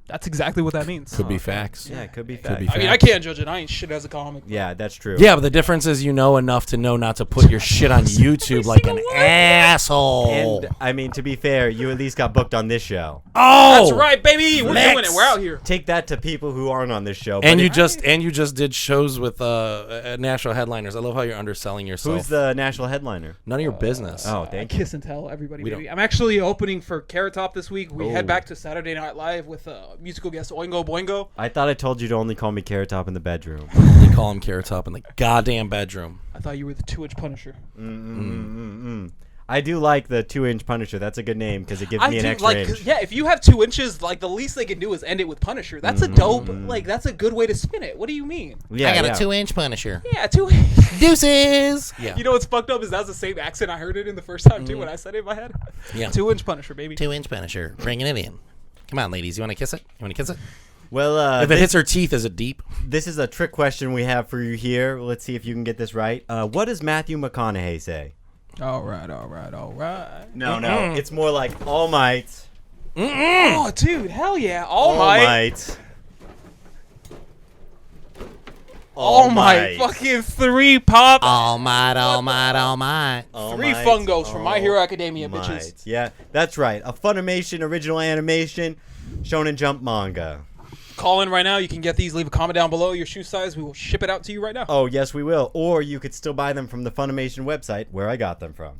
That's exactly what that means. Could be facts. Yeah, it could be Could fact. be I mean, I facts. can't judge it. I ain't shit as a comic. Yeah, that's true. Yeah, but the difference is you know enough to know not to put your shit on YouTube like an asshole. And I mean, to be fair, you at least got booked on this show. Oh, That's right, baby. We're Flex. doing it. We're out here. Take that to people who aren't on this show. And But you just did shows with national headliners. I love how you're underselling yourself. who's the national headliner? None of your business. Oh, I thank you. kiss and tell everybody, We baby. don't- I'm actually opening for Carrot Top this week. We head Oh. back to Saturday Night Live with musical guest Oingo Boingo. I thought I told you to only call me Carrot Top in the bedroom. They call him Carrot Top in the goddamn bedroom. I thought you were the 2-inch Punisher. I do like the 2-inch Punisher. That's a good name because it gives me an extra inch. Yeah, if you have 2 inches, like the least they can do is end it with Punisher. That's a dope. Like that's a good way to spin it. What do you mean? Yeah, I got yeah. a 2-inch Punisher. Yeah, 2. Deuces. Yeah. You know what's fucked up is that's the same accent I heard it in the first time too when I said it in my head. Yeah. 2-inch Punisher, baby. 2-inch Punisher. Bringing it in. Come on, ladies. You want to kiss it? You want to kiss it? Well, If it hits her teeth, is it deep? this is a trick question we have for you here. Let's see if you can get this right. What does Matthew McConaughey say? All right. No, it's more like All Might. Oh, dude, hell yeah! All Might. All Might. Fucking 3 pops. All might, all might, all might. 3 fungos from My Hero Academia, Might. bitches. Yeah, that's right. A Funimation original animation, Shonen Jump manga. Call in right now. You can get these. Leave a comment down below your shoe size. We will ship it out to you right now. Oh, yes, we will. Or you could still buy them from the Funimation website where I got them from.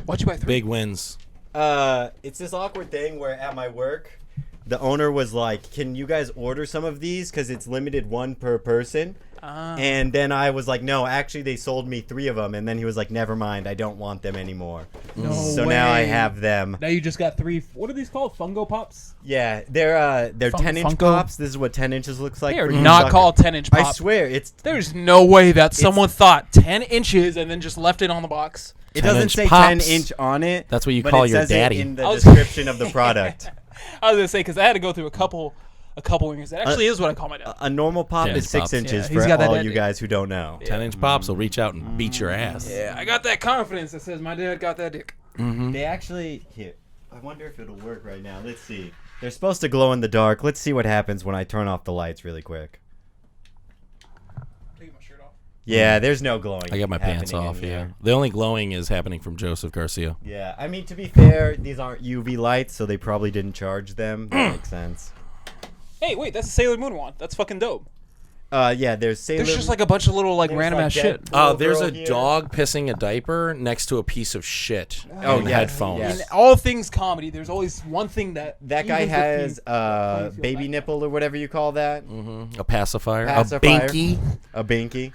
Why'd you buy 3? Big wins. It's this awkward thing where at my work, the owner was like, "Can you guys order some of these? Because it's limited 1 per person." And then I was like, "No, actually, they sold me 3 of them." And then he was like, "Never mind, I don't want them anymore." No So now I have them. Now you just got 3. What are these called? Fungo Pops? Yeah, they're 10-inch Funko? pops. This is what 10 inches looks like. They are for you not suckers. called 10-inch I pops. swear, it's. There's no way that someone thought 10 inches and then just left it on the box. It doesn't 10-inch say pops. 10-inch on it. That's what you but call it your says it daddy. in the I was- description of the product. I was gonna say because I had to go through a couple wingers. That actually is what I call my dad. A normal pop 10-inch is 6 pops. inches Yeah, he's for got that all daddy. you guys who don't know. 10-inch pops will reach out and beat your ass. Yeah, I got that confidence that says my dad got that dick. They actually here. I wonder if it'll work right now. Let's see. They're supposed to glow in the dark. Let's see what happens when I turn off the lights really quick. Take my shirt off. Yeah, there's no glowing. I got my pants happening off, in yeah. here. The only glowing is happening from Joseph Garcia. Yeah, I mean, to be fair, these aren't UV lights, so they probably didn't charge them. That makes sense. Hey, wait, that's a Sailor Moon one. That's fucking dope. Yeah, there's Sailor. There's just like a bunch of little like There's, random like, ass dead- shit. Little There's girl a here. dog pissing a diaper next to a piece of shit Oh, in the yes, headphones. yes. In all things comedy, there's always one thing that That guy even if has you feel baby bad. nipple or whatever you call that. A pacifier. Pacifier. A binky. A binky.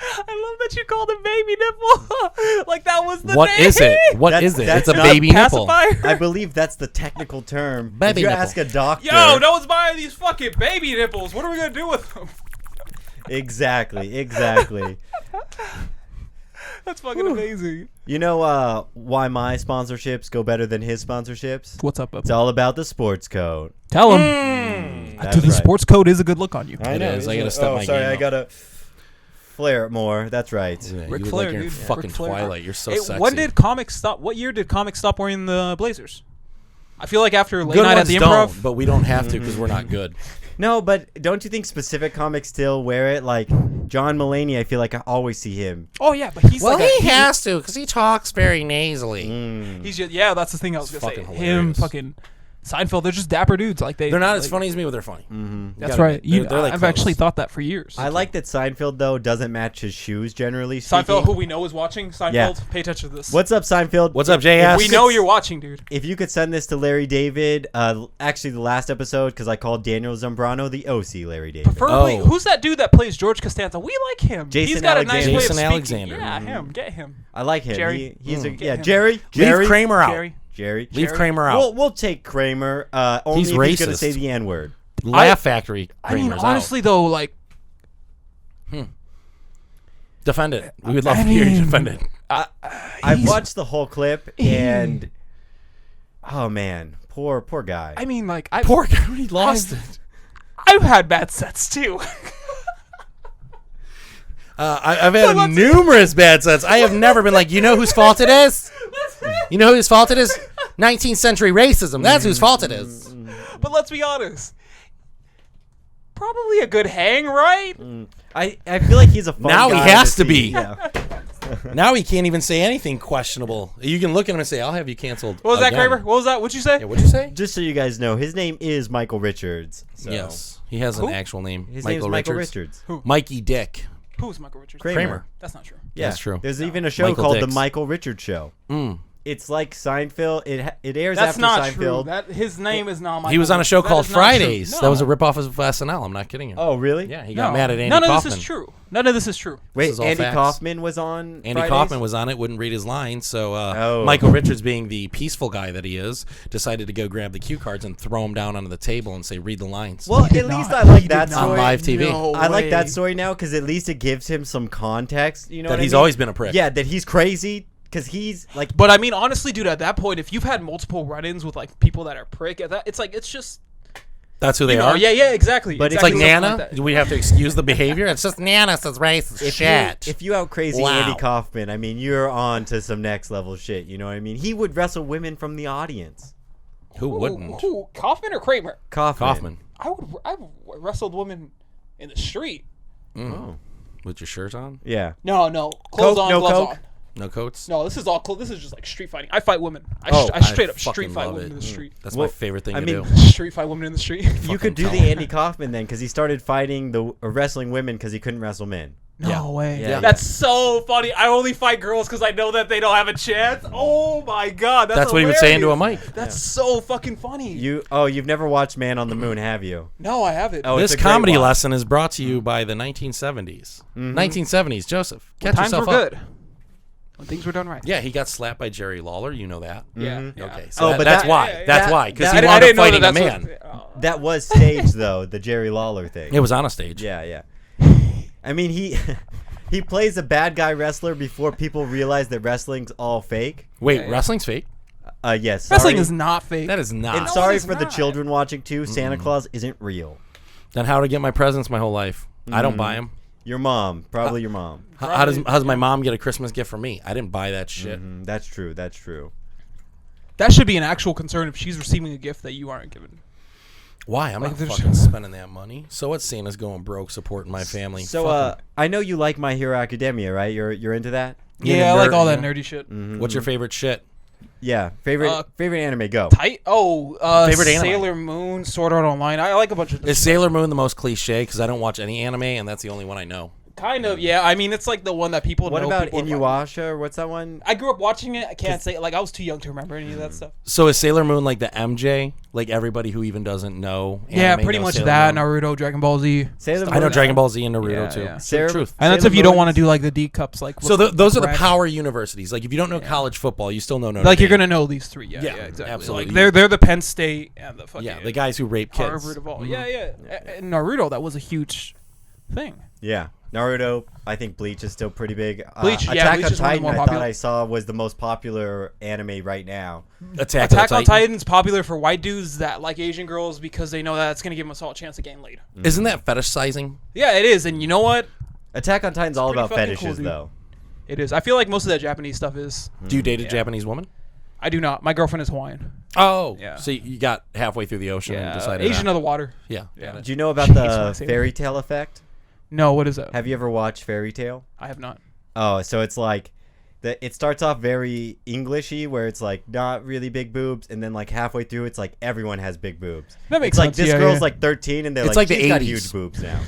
I love that you called it baby nipple. Like that was the What name. is it? What That's- is it? that's It's a not baby nipple. Pacifier? I believe that's the technical term. Baby if you nipple. ask a doctor. Yo, no one's buying these fucking baby nipples. What are we gonna do with them? Exactly. That's fucking amazing. You know why my sponsorships go better than his sponsorships? What's up, It's all about the sports code. Tell him. That's The right. sports code is a good look on you. I It know. is. I isn't gotta it? step Oh, my sorry, game I up. gotta flare it more. That's right. Yeah, Ric you look Flair, like you're in dude. fucking Ric Flair. Twilight. You're so Hey, sexy. when did comics stop? What year did comics stop wearing the Blazers? I feel like after late good night ones at the don't, Improv. but we don't have to because we're not good. No, but don't you think specific comics still wear it? Like John Mulaney, I feel like I always see him. Oh yeah, but he's Well, like he has to because he talks very nasally. He's just that's the thing I was It's gonna say. fucking Him, hilarious. fucking Seinfeld. They're just dapper dudes. Like They're not as like, funny as me, but they're funny. That's right. They're like I've close. actually thought that for years. I like that Seinfeld though doesn't match his shoes generally speaking. Seinfeld, who we know is watching. Seinfeld, Yeah. pay attention to this. What's up, Seinfeld? What's up, JS? we know you're watching, dude. If you could send this to Larry David, actually the last episode because I called Daniel Zambrano the OC Larry David. Preferably, Oh. who's that dude that plays George Costanza? We like him. He's Jason got a nice way of Jason speaking. Alexander. Yeah, him. Get him. I like him. Jerry. He's a Get yeah. him. Jerry. Leave Kramer out. Jerry. Jerry. Leave Jerry. Kramer out. We'll take Kramer. Only He's if he's gonna racist. say the N word. Laugh Factory. I mean, Kramer's honestly, though, like, out. Defend it. We would love I to hear you mean, defend it. I've watched the whole clip and oh man, poor guy. I mean, like, Poor guy, he lost it. I've had bad sets too. I've had numerous bad sets. I have never been like, you know whose fault it is? You know whose fault it is? 19th century racism. That's whose fault it is. But let's be honest. Probably a good hang, right? I feel like he's a fun Now he guy has to see. be. Yeah. Now he can't even say anything questionable. You can look at him and say, I'll have you canceled. What was that, again. Kramer? What was that? What'd you say? Yeah, what'd you say? Just so you guys know, his name is Michael Richards. So. Yes. He has Who? an actual name. His name is Michael Richards. Mikey Dick. Who's Michael Richards? Kramer. Kramer. That's not true. Yeah. That's true. There's even a show Michael called Dix. The Michael Richards Show. It's like Seinfeld. It airs That's after not Seinfeld. true. His name is not Michael. He was on a show That called is not true. Fridays. No. That was a ripoff of SNL. I'm not kidding you. Oh, really? Yeah, he got mad at Andy None Kaufman. of this is true. None of this is true. Wait, is all Andy facts. Kaufman was on Andy Fridays? Kaufman was on it, wouldn't read his lines, so Oh. Michael Richards, being the peaceful guy that he is, decided to go grab the cue cards and throw them down onto the table and say, "Read the lines." Well, He at did least not. I like He that did on story. live TV. No I like that way. story now because at least it gives him some context. You know That what I he's mean? always been a prick. Yeah, that he's crazy because he's like. But I mean, honestly, dude, at that point, if you've had multiple run-ins with like people that are prick, at that, it's like it's just. That's who they You know, are. yeah, exactly. But It's like exactly something Nana. that. Do we have to excuse the behavior? It's just Nana says racist shit. If you out crazy Wow. Andy Kaufman, I mean, you're on to some next level shit. You know what I mean? He would wrestle women from the audience. Who wouldn't? Who? Kaufman or Kramer? Kaufman. I've wrestled women in the street. Oh. With your shirt on? Yeah. No, clothes Coke, on, no gloves Coke? on. No coats? No, this is all cool. This is just like street fighting. I fight women. I Oh, straight up fucking street fight love women it. in the street. That's Well, my favorite thing I to mean- do. Street fight women in the street. You could do the tell. Andy Kaufman then because he started fighting the wrestling women because he couldn't wrestle men. No Yeah. way. Yeah. That's so funny. I only fight girls because I know that they don't have a chance. Oh my god, That's what he would say into a hilarious. mic. That's so fucking funny. You've never watched Man on the Moon, have you? No, I haven't. Oh, This it's a great comedy watch. lesson is brought to you by the 1970s. 1970s, Joseph. Catch Times were yourself up. good. When things were done right. Yeah, he got slapped by Jerry Lawler. You know that. Yeah. Okay, Oh, so but that's that- why. yeah, That's that- why. Because that- he I wound up didn't know fighting a that man. That was staged though, the Jerry Lawler thing. It was on a stage. Yeah. I mean, he plays a bad guy wrestler before people realize that wrestling's all fake. Wait, Yeah. wrestling's fake? Yes. Wrestling sorry. is not fake. That is not. And sorry it's for the not. children watching too. Santa Claus isn't real. Then how to get my presents my whole life? I don't buy them. Your mom, probably your mom. How does my mom get a Christmas gift from me? I didn't buy that shit. That's true. That's true. That should be an actual concern if she's receiving a gift that you aren't given. Why? I'm Like, not there's- fucking spending that money. So what? Santa's going broke supporting my family. So, I know you like My Hero Academia, right? You're into that. Yeah, I like nerd, all that yeah. nerdy shit. What's your favorite shit? Yeah. Favorite anime? Go. Tight. Oh, Favorite anime? Sailor Moon, Sword Art Online. I like a bunch of. Is Sailor Moon the most cliche? Because I don't watch any anime, and that's the only one I know. Kind of, yeah. I mean, it's like the one that people What know. about people are Inuyasha? Or what's that one? I grew up watching it. I can't say like I was too young to remember any of that stuff. So is Sailor Moon like the MJ? Like everybody who even doesn't know Yeah, anime pretty knows much Sailor that. Moon? Naruto, Dragon Ball Z. Sailor I know Moon- Dragon Ball Z and Naruto Yeah, too. yeah. So Sarah- truth. And that's Sailor if you don't Moon want to is- do like the D cups, like. So those are the Red. power universities. Like if you don't know college football, you still know Notre Like you're Dame. gonna know these three. Yeah, Yeah, exactly. absolutely. Like they're the Penn State and the fucking Yeah, the guys who rape kids. Harvard of all. Yeah. And Naruto, that was a huge thing. Yeah. Naruto, I think Bleach is still pretty big. Bleach, yeah, Attack Bleach on is one of the Titan, more I popular. thought I saw was the most popular anime right now. Attack Attack on on Titan. Titan's popular for white dudes that like Asian girls because they know that it's gonna give them a solid chance of getting laid. Isn't that fetishizing? Yeah, it is, and you know what? Attack on Titan's all pretty about fucking fetishes, cool, dude. though. It is. I feel like most of that Japanese stuff is. Do you date a Japanese woman? I do not. My girlfriend is Hawaiian. Oh, Yeah. So you got halfway through the ocean and decided. Asian of the water. Yeah. Yeah. Do you know about Jeez, when I the say fairy tale effect? No, what is that? Have you ever watched Fairy Tale? I have not. Oh, so it's like it starts off very Englishy, where it's like not really big boobs, and then like halfway through, it's like everyone has big boobs. That makes it's like sense, this yeah, girl's yeah. like 13, and they're It's like, like the she's got 80s. huge boobs now.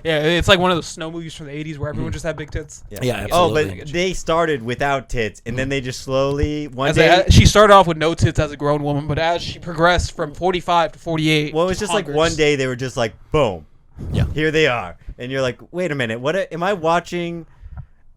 Yeah, it's like one of those snow movies from the 80s where everyone just had big tits. Yeah, Oh, absolutely. but they started without tits, and then they just slowly one As day. she started off with no tits as a grown woman, but as she progressed from 45 to 48, Well, it was just like conquers. one day they were just like, boom, Yeah. here they are, and you're like, wait a minute, what am I watching?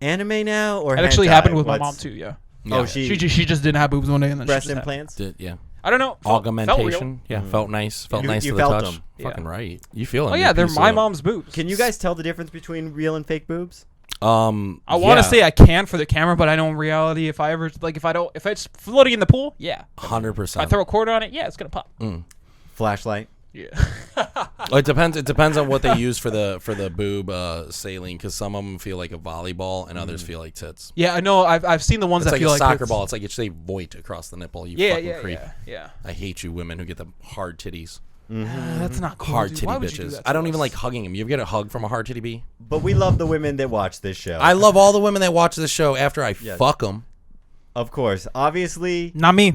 Anime now or It actually hentai? happened with my What's- mom too. Yeah, Oh, Yeah. she she just didn't have boobs one day and then breast she just had- implants. Yeah. I don't know. Felt real. Augmentation. Yeah, felt nice. Felt You- nice you to the felt touch. them. Yeah. Fucking right. You feel it. Oh yeah, they're my mom's boobs. Can you guys tell the difference between real and fake boobs? I want to say I can for the camera, but I know in reality if it's floating in the pool, yeah. If 100%. I throw a cord on it, yeah, it's gonna pop. Flashlight. Yeah. Well, it depends. It depends on what they use for the boob saline, because some of them feel like a volleyball and others feel like tits. Yeah, I know. I've seen the ones It's that like feel a like soccer tits. ball. It's like you say "voit" across the nipple. You Yeah, fucking yeah, creep. yeah. I hate you women who get the hard titties. That's not cool. Hard dude. titty Why would you do bitches. that I to don't even us? like hugging them. You ever get a hug from a hard titty bee? But we love the women that watch this show. I love all the women that watch this show after I Yes. fuck them. Of course. Obviously, Not me.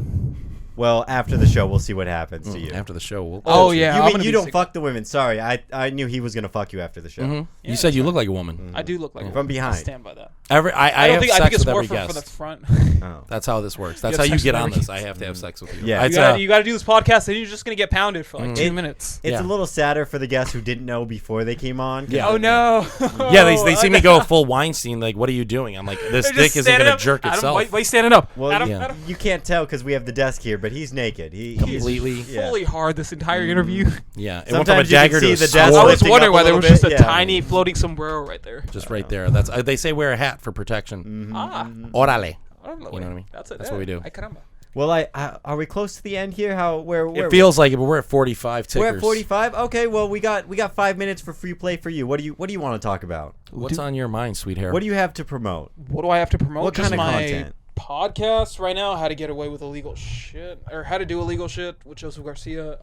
Well, after the show, we'll see what happens to you. After the show, we'll. Oh yeah, You I'm mean gonna you be don't sick. fuck the women? Sorry, I knew he was gonna fuck you after the show. Mhm. Yeah, You said you that's look like a woman. I do look like From I behind. stand by that. I I have think sex it's with more every for the guest. front. Oh. That's how this works. That's You how have you sex get with on every this. I have to have sex with you. Yeah. It's, You gotta do this podcast, and you're just gonna get pounded for like 2 It- minutes. It's Yeah. a little sadder for the guests who didn't know before they came on. 'cause- Yeah. Oh no! yeah, they see me go full Weinstein. Like, what are you doing? I'm like, this They're dick just isn't standing gonna up. jerk Adam, itself. why you standing up? Well, Adam, you, Adam. you can't tell because we have the desk here, but he's naked. He's Completely. Yeah. Fully hard this entire interview. Yeah, it went from a Sometimes you can dagger see to a the sword. desk I was lifting wondering up a why there little was just a bit, yeah. tiny floating sombrero right there. Just right there. That's they say wear a hat for protection. Ah, Orale. I don't know. You know what I mean? That's it. That's what we do. Ay, caramba. Well, are we close to the end here? Where It feels like it, but we're at 45 tickers. we're at 45. Okay, well we got 5 minutes for free play for you. What do you want to talk about? What's on your mind, sweet hair? What do you have to promote? What do I have to promote? What Just kind of my content? podcast right now, how to get away with illegal shit, or how to do illegal shit with Joseph Garcia.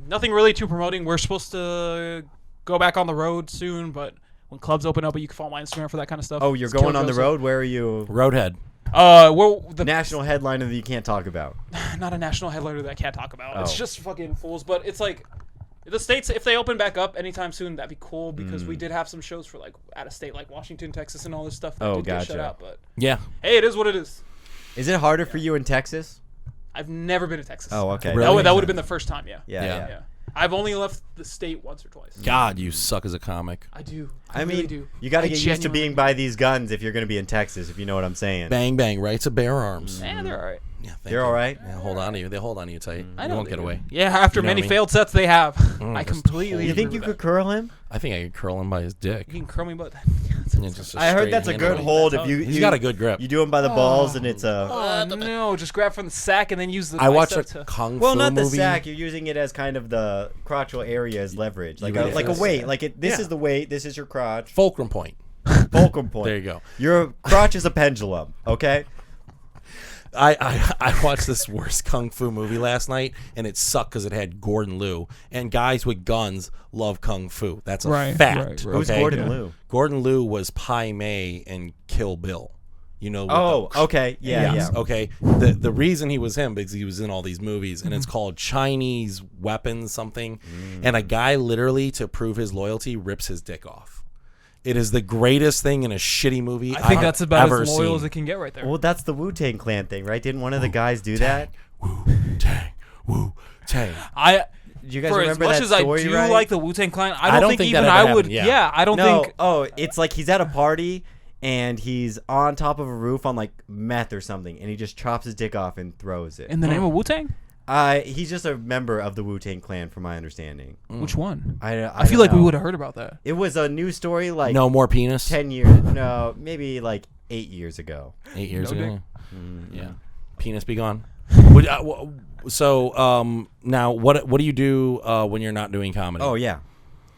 Nothing really too promoting. We're supposed to go back on the road soon, but when clubs open up, you can follow my Instagram for that kind of stuff. Oh, you're It's going on the Killjoseph. road. Where are you? Roadhead. Well, the National headliner that you can't talk about. not a national headliner that I can't talk about. It's Oh. just fucking fools. But it's like the states, if they open back up anytime soon, that'd be cool because we did have some shows for like out of state, like Washington, Texas, and all this stuff. That Oh, did get shut gotcha. out. But Yeah. hey, it is what it is. Is it harder for you in Texas? I've never been to Texas. Oh, okay. Really? That would have been the first time. Yeah. Yeah. Yeah. Yeah. I've only left the state once or twice. God, you suck as a comic. I do. I really mean, do. you got to I get used to genuinely being by these guns if you're going to be in Texas, if you know what I'm saying. Bang, bang, right to bear arms. Eh, they're all right. Yeah, thank They're you. all right? Yeah, hold on to you. They hold on to you tight. I You know won't they get do. away. Yeah, after You know many what I mean? failed sets they have, I just completely. You think agree you with could that. curl him? I think I could curl him by his dick. You can curl me, but Yeah, just a I heard straight that's a hand good on. hold if you. He's you- got a good grip. You do him by the balls and it's a. oh no, just grab from the sack and then use the. I watched a bicep to- kung Well, fu not the movie. sack. You're using it as kind of the crotchal area as leverage, like You a guys- weight. Like it. This Yeah. is the weight. This is your crotch. Fulcrum point. Fulcrum point. There you go. Your crotch is a pendulum. Okay. I watched this worst kung fu movie last night, and it sucked because it had Gordon Liu. And guys with guns love kung fu. That's a Right, fact. right, right. Who's okay? Gordon Liu? Gordon Liu was Pai Mei in Kill Bill. You know. with Oh, the- okay. Yeah, Yes, yeah. okay. The reason he was him because he was in all these movies, and it's called Chinese Weapons something. And a guy literally, to prove his loyalty, rips his dick off. It is the greatest thing in a shitty movie I think I've that's about ever as loyal seen. as it can get right there. Well, that's the Wu-Tang Clan thing, right? Didn't one of the guys do that? Woo Tang, Woo Tang. Did you guys For as remember much that as I story, do right? like the Wu-Tang Clan, I don't think that even ever I would. happened, yeah. I don't No, think. oh, it's like he's at a party and he's on top of a roof on like meth or something, and he just chops his dick off and throws it. In the name of Wu-Tang, He's just a member of the Wu-Tang Clan, from my understanding. which one? I I feel don't like we know. would have heard about that. It was a news story like No more penis. 10 years, no, maybe like 8 years ago. 8 years No ago. dick. Yeah. Penis be gone. So now what do you do when you're not doing comedy? Oh yeah.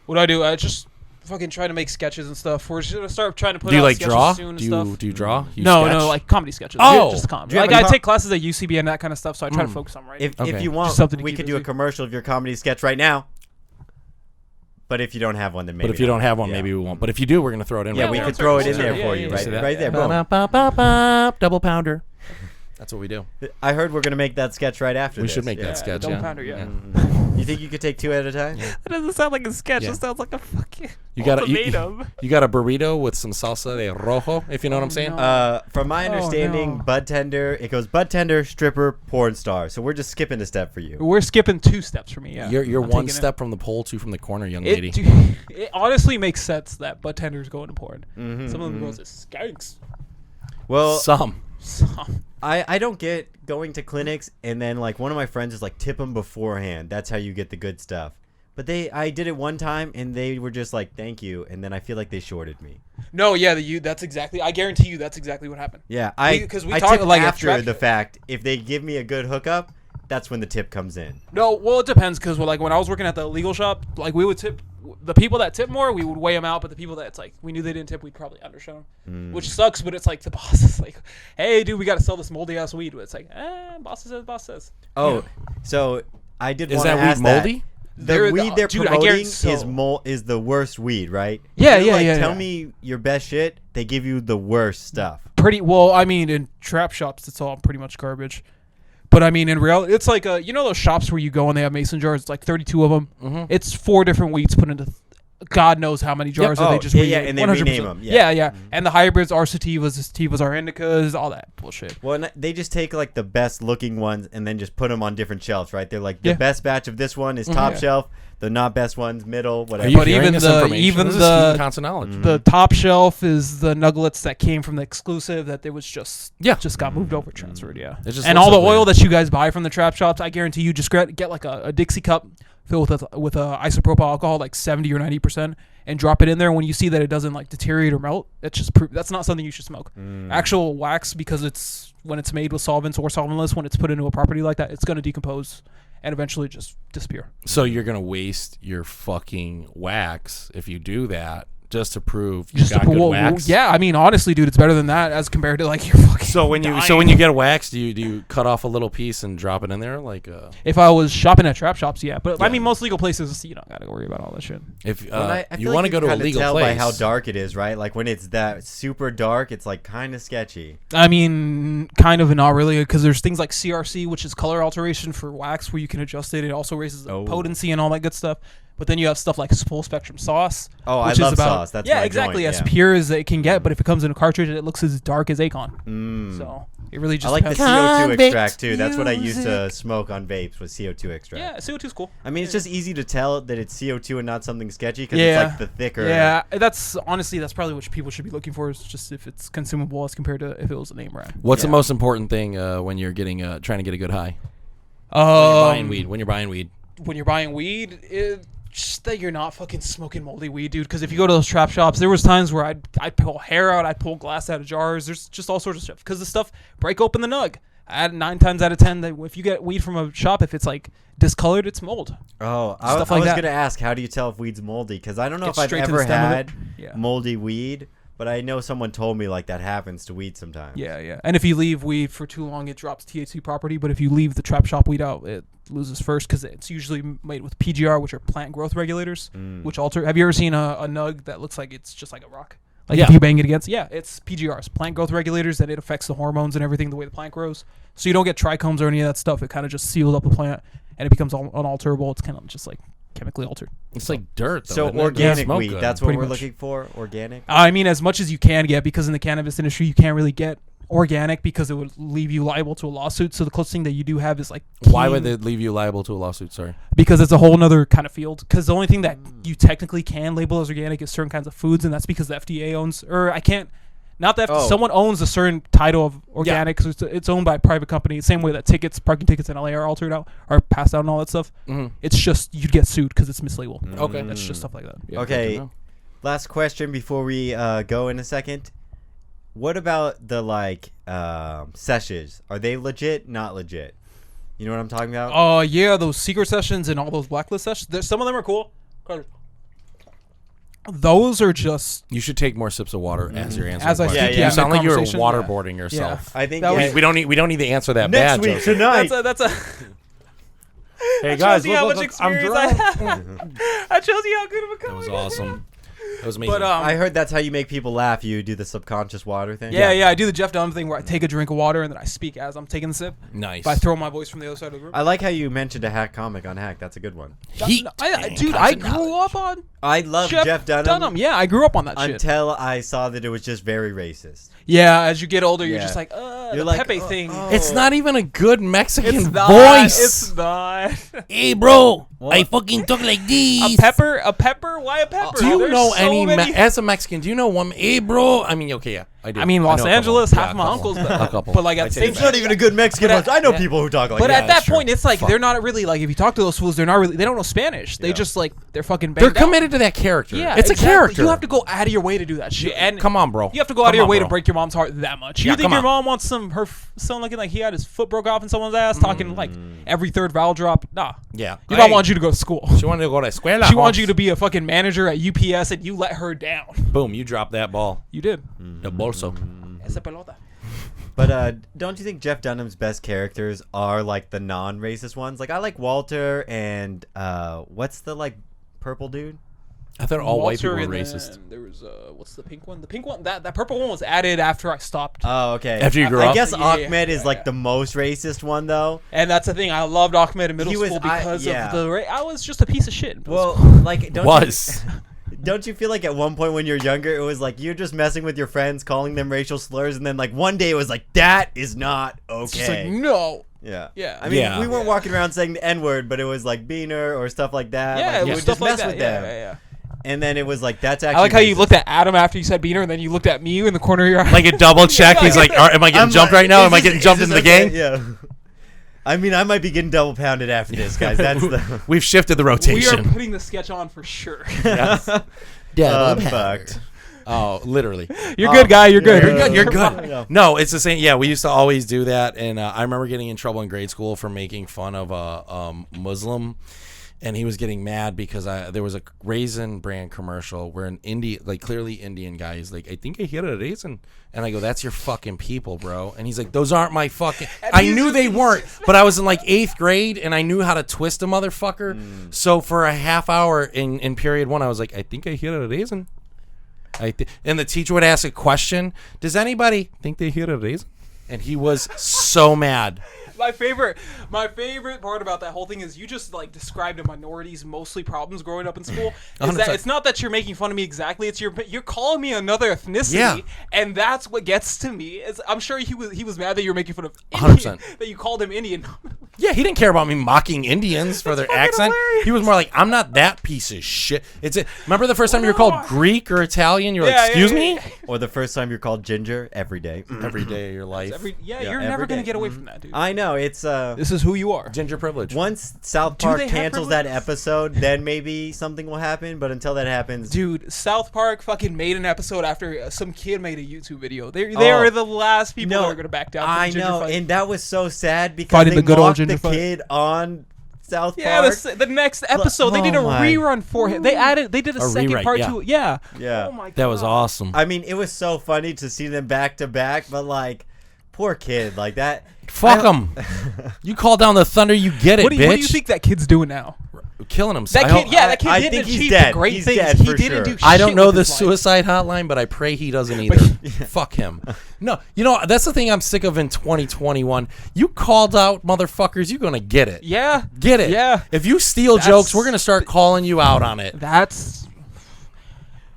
What do I do? I just fucking try to make sketches and stuff. We're just gonna start trying to put do you out like sketches draw? soon and Do stuff. you draw? You No, sketch? no, like comedy sketches. Oh! Just comedy. Do you have Like a I take classes at UCB and that kind of stuff, so I try to focus on writing. If Okay. you want, Just something to we keep could do a busy. commercial of your comedy sketch right now. But if you don't have one, then maybe. But if you not. don't have one, Yeah. maybe we won't. But if you do, we're gonna throw it in. Yeah, right we there. could throw it in Sure, there yeah, for yeah, you, yeah. right, See that? right there. Boom. Double pounder. That's what we do. I heard we're gonna make that sketch right after. We this. should make Yeah. that sketch. Double Yeah. pounder, yeah. You think you could take two at a time? That doesn't sound like a sketch. Yeah. It sounds like a fucking You got ultimatum. you got a burrito with some salsa de rojo, if you know what I'm saying. no. From my understanding, no. bud tender. It goes bud tender, stripper, porn star. So we're just skipping a step for you. We're skipping 2 steps for me. Yeah, You're I'm one taking step from the pole, 2 from the corner, young It, lady. it honestly makes sense that butt tenders go into porn. Mm-hmm, Some of them girls is skanks. Well, Some. I don't get going to clinics and then like one of my friends is like tip them beforehand. That's how you get the good stuff. But I did it one time and they were just like thank you, and then I feel like they shorted me. No, yeah, that's exactly. I guarantee you, that's exactly what happened. Yeah, Because we I talked tip like after abstract- the fact. If they give me a good hookup, that's when the tip comes in. No, well, it depends because like when I was working at the legal shop, like we would tip the people that tip more, we would weigh them out, but the people that it's like we knew they didn't tip, we'd probably undershow them, which sucks. But it's like the boss is like, "Hey, dude, we got to sell this moldy ass weed." But it's like, boss says. Oh, so I did Is want to that ask weed moldy? The weed they're dude, I promoting guarantee so. is the worst weed, right? Yeah, They're yeah, like, yeah, Tell yeah. me your best shit. They give you the worst stuff. Pretty well. I mean, in trap shops, it's all pretty much garbage. But I mean, in reality, it's like you know those shops where you go and they have mason jars. It's like 32 of them. Mm-hmm. It's 4 different wheats put into God knows how many jars. Yep. They Oh, just yeah, and they rename them. Yeah, Yeah. And the hybrids are sativas, the sativas are indicas, all that bullshit. Well, and they just take like the best looking ones and then just put them on different shelves, right? They're like the Yeah. best batch of this one is top Yeah. shelf, the not best ones middle, whatever. Are you But hearing even this the- information? even This is the- Steve Constant knowledge. The top shelf is the nuggets that came from the exclusive that there was just got moved over, transferred. Yeah, It just and looks all the so oil weird. that you guys buy from the trap shops, I guarantee you just get like a Dixie cup filled with a isopropyl alcohol, like 70 or 90%, and drop it in there. When you see that it doesn't like deteriorate or melt, it's just that's not something you should smoke. Actual wax, because it's when it's made with solvents or solventless, when it's put into a property like that, it's going to decompose and eventually just disappear. So you're gonna waste your fucking wax if you do that just to prove you got good wax. Yeah, I mean, honestly, dude, it's better than that as compared to like your fucking. So when you get wax, do you cut off a little piece and drop it in there like? If I was shopping at trap shops, yeah, but I mean, most legal places, you don't got to worry about all that shit. If I you feel want like to go to a kinda legal tell place, by how dark it is, right? Like when it's that super dark, it's like kind of sketchy. I mean, kind of and not really, because there's things like CRC, which is color alteration for wax, where you can adjust it. It also raises the potency and all that good stuff. But then you have stuff like full spectrum sauce. Oh, I which love is about, sauce. That's yeah, my exactly joint, as yeah. pure as it can get. But if it comes in a cartridge, it looks as dark as Akon. So it really just I like the depends. CO2 extract too. That's what I used to smoke on vapes was CO2 extract. Yeah, CO2's cool. I mean, it's just easy to tell that it's CO2 and not something sketchy because Yeah. it's like the thicker. Yeah, that's honestly that's probably what people should be looking for, is just if it's consumable as compared to if it was a name brand. what's the Yeah. most important thing when you're getting trying to get a good high? When you're buying weed. When you're buying weed, just that you're not fucking smoking moldy weed, dude. Because if you go to those trap shops, there was times where I'd pull hair out, I'd pull glass out of jars. There's just all sorts of stuff. Because the stuff break open the nug. 9 times out of 10, that if you get weed from a shop, if it's like discolored, it's mold. Oh, I Stuff was like that. gonna ask, how do you tell if weed's moldy? Because I don't know Get if I've straight to the ever stem of it. had Yeah. moldy weed, but I know someone told me like that happens to weed sometimes. Yeah. And if you leave weed for too long, it drops THC property. But if you leave the trap shop weed out, it loses first, because it's usually made with PGR, which are plant growth regulators, which alter. Have you ever seen a nug that looks like it's just like a rock? Like if you bang it against, it's PGRs, plant growth regulators, and it affects the hormones and everything, the way the plant grows. So you don't get trichomes or any of that stuff. It kind of just seals up the plant, and it becomes unalterable. It's kind of just like chemically altered. It's like dirt. Though, So isn't it? organic Smoke weed, good. that's what Pretty we're much. looking for. Organic. I mean, as much as you can get, because in the cannabis industry, you can't really get organic because it would leave you liable to a lawsuit. So the closest thing that you do have is like Why would clean- they leave you liable to a lawsuit? Sorry. Because it's a whole nother kind of field. Because the only thing that you technically can label as organic is certain kinds of foods, and that's because the FDA owns, or I can't, not that someone owns a certain title of organic, because it's owned by a private company. Same way that parking tickets in LA are altered out, or passed out and all that stuff. It's just you'd get sued because it's mislabeled. Okay. That's just stuff like that. Yeah, Okay. good to know. Last question before we go in a second. What about the sessions? Are they legit? Not legit? You know what I'm talking about? Oh yeah, those secret sessions and all those blacklist sessions. Some of them are cool. Those are just. You should take more sips of water as you're answering. As I questions. speak, You yeah, sound like you're mid-conversation, waterboarding yourself. I think That was- We don't need the answer that next bad. week Joseph. tonight. That's a. Hey That guys, shows you how look, much look, I'm experience I drunk. have. That shows you how good of a That comic was I awesome. am. That was amazing. But I heard that's how you make people laugh. You do the subconscious water thing. yeah, I do the Jeff Dunham thing where I take a drink of water and then I speak as I'm taking the sip. nice. If I throw my voice from the other side of the room. I like how you mentioned a hack comic on Hack. That's a good one. Heat. Dude, I grew up on I love Jeff Dunham, Yeah, I grew up on that shit. until I saw that it was just very racist. Yeah, as you get older, you're Yeah. just like, You're the like, Pepe oh, thing. oh. It's not even a good Mexican It's not. voice. It's not. Hey, bro, What? I fucking talk like A this. pepper? A pepper? Why a pepper? Do you There's know so any many- as a Mexican? Do you know one? Hey, bro. I mean, okay, yeah, I do. I mean, Los know a couple. Angeles, Yeah, half a my couple. uncles, A couple. but like I at the take same it It's back. not even a good Mexican But voice. I know yeah. people who talk like But that. at that that's true. point, it's like Fuck. they're not really like if you talk to those fools, they're not really they don't know Spanish. They Yeah. just like they're fucking. They're banged out. committed to that character. Yeah, it's exactly. a character. You have to go out of your way to do that shit. And Come on, bro. you have to go out of your way to bro. break your mom's heart that much. You Yeah, think come your on. mom wants son looking like he had his foot broke off in someone's ass, talking like every third vowel drop? Nah. Yeah. Your mom wants you to go to school. She wanted to go to escuela. She wants you to be a fucking manager at UPS, and you let her down. Boom! You dropped that ball. You did. El bolso. Esa pelota. But don't you think Jeff Dunham's best characters are like the non-racist ones? Like I like Walter and what's the like purple dude? I thought all white people Walter, were and racist. then there was what's the pink one? The pink one, that purple one was added after I stopped. Oh, okay. After you grew I up? guess Yeah, Ahmed yeah, is like the most racist one, though. And that's the thing. I loved Ahmed in middle He was- school because yeah. of the. I was just a piece of shit. In middle Well, school. like, don't you feel like at one point when you're younger, it was like you're just messing with your friends, calling them racial slurs, and then like one day it was like, that is not okay. It's just like no. Yeah. Yeah. I mean, Yeah. we weren't walking around saying the N-word, but it was like Beaner or stuff like that. Yeah, like, it we was would stuff just like mess that. with Yeah, them. yeah. And then it was like, that's actually I like how you racist. looked at Adam after you said Beaner, and then you looked at me in the corner of your eye. Like a double check. He's like, am I getting I'm jumped like, right now? is Am I this- getting is jumped this into the okay? gang? Yeah. I mean, I might be getting double pounded after this, guys. That's the... We've shifted the we are rotation. putting the sketch on for sure. fucked. Oh, literally. You're good, guy. You're good. You're good. You're Yeah. good. No, it's the same. Yeah, we used to always do that, and I remember getting in trouble in grade school for making fun of a Muslim, and he was getting mad because there was a Raisin brand commercial where an Indian, like clearly Indian guy, is like, I think I hit a raisin, and I go, that's your fucking people, bro, and he's like, those aren't my fucking. I knew they weren't, but I was in like 8th grade, and I knew how to twist a motherfucker. So for a half hour in period 1, I was like, I think I hit a raisin. And the teacher would ask a question. Does anybody think they hit a raisin? And he was so mad. My favorite part about that whole thing is you just like described a minority's mostly problems growing up in school. Is that 100%. it's not that you're making fun of me exactly. It's you're calling me another ethnicity, Yeah. and that's what gets to me. I'm sure he was mad that you were making fun of Indian, 100%. that you called him Indian. Yeah, he didn't care about me mocking Indians for their fucking accent. hilarious. He was more like, I'm not that piece of shit. Remember the first time you were called Greek or Italian? You were Yeah, like, excuse yeah, me? yeah. Or the first time you're called Ginger every day. Every day of your life. You're every never gonna day. get away from that, dude. I know, it's... This is who you are. Ginger privilege. Once South Do Park they have cancels that privileges? episode, then maybe something will happen. But until that happens, Dude, South Park fucking made an episode after some kid made a YouTube video. They Oh. are the last people No, that are gonna back down. From I the ginger know, fight. and that was so sad because Fighting they the good old mocked ginger the fight. kid on South Yeah, Park. the next episode they did a Oh my. rerun for him. They did a second rewrite, part yeah. to it. Yeah. Yeah. Oh my god. That was awesome. I mean, it was so funny to see them back to back, but like, poor kid, like that. Fuck him. You call down the thunder, you get it, What do you bitch. think that kid's doing now? Killing himself. That kid, that kid I didn't think he's achieve dead. the great He's things. dead He for didn't sure. do. I don't shit know with the his life. suicide hotline, but I pray he doesn't either. Fuck him. No, that's the thing I'm sick of in 2021. You called out motherfuckers, you're gonna get it. Yeah. Get it. Yeah. If you steal That's- jokes, we're gonna start calling you out on it. That's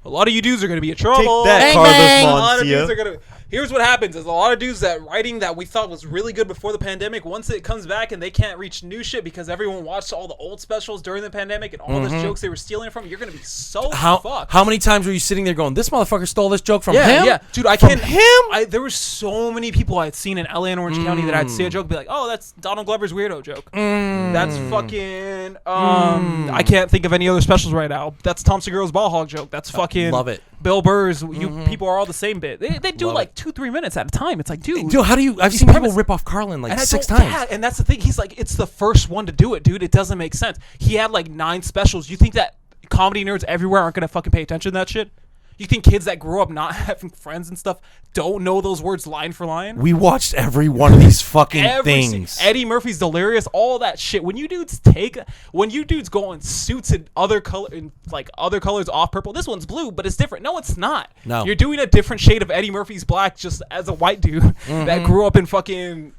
a lot of you dudes are gonna be in trouble. that, Bang, Carlos bang. A lot of Mencia. dudes are gonna. Here's what happens: is a lot of dudes that writing that we thought was really good before the pandemic. Once it comes back and they can't reach new shit because everyone watched all the old specials during the pandemic and all those jokes they were stealing from, you're gonna be so fucked. How many times were you sitting there going, this motherfucker stole this joke from Yeah, him? yeah, dude. I From can't. him? There were so many people I had seen in LA and Orange County that I'd see a joke, and be like, "Oh, that's Donald Glover's weirdo joke. That's fucking." I can't think of any other specials right now. That's Tom Segura's ball hog joke. That's fucking. Love it. Bill Burr's. You people are all the same bit. They do Love like it. 2-3 minutes at a time. It's like, dude. Dude, how do you? I've seen premise- people rip off Carlin like And I 6 don't- times. Yeah, and that's the thing. He's like, it's the first one to do it, dude. It doesn't make sense. He had like 9 specials. You think that comedy nerds everywhere aren't gonna fucking pay attention to that shit? You think kids that grew up not having friends and stuff don't know those words line for line? We watched every one of these fucking things. Eddie Murphy's Delirious, all that shit. When you dudes go in suits and other colors off purple. This one's blue, but it's different. No, it's not. No. You're doing a different shade of Eddie Murphy's black just as a white dude that grew up in fucking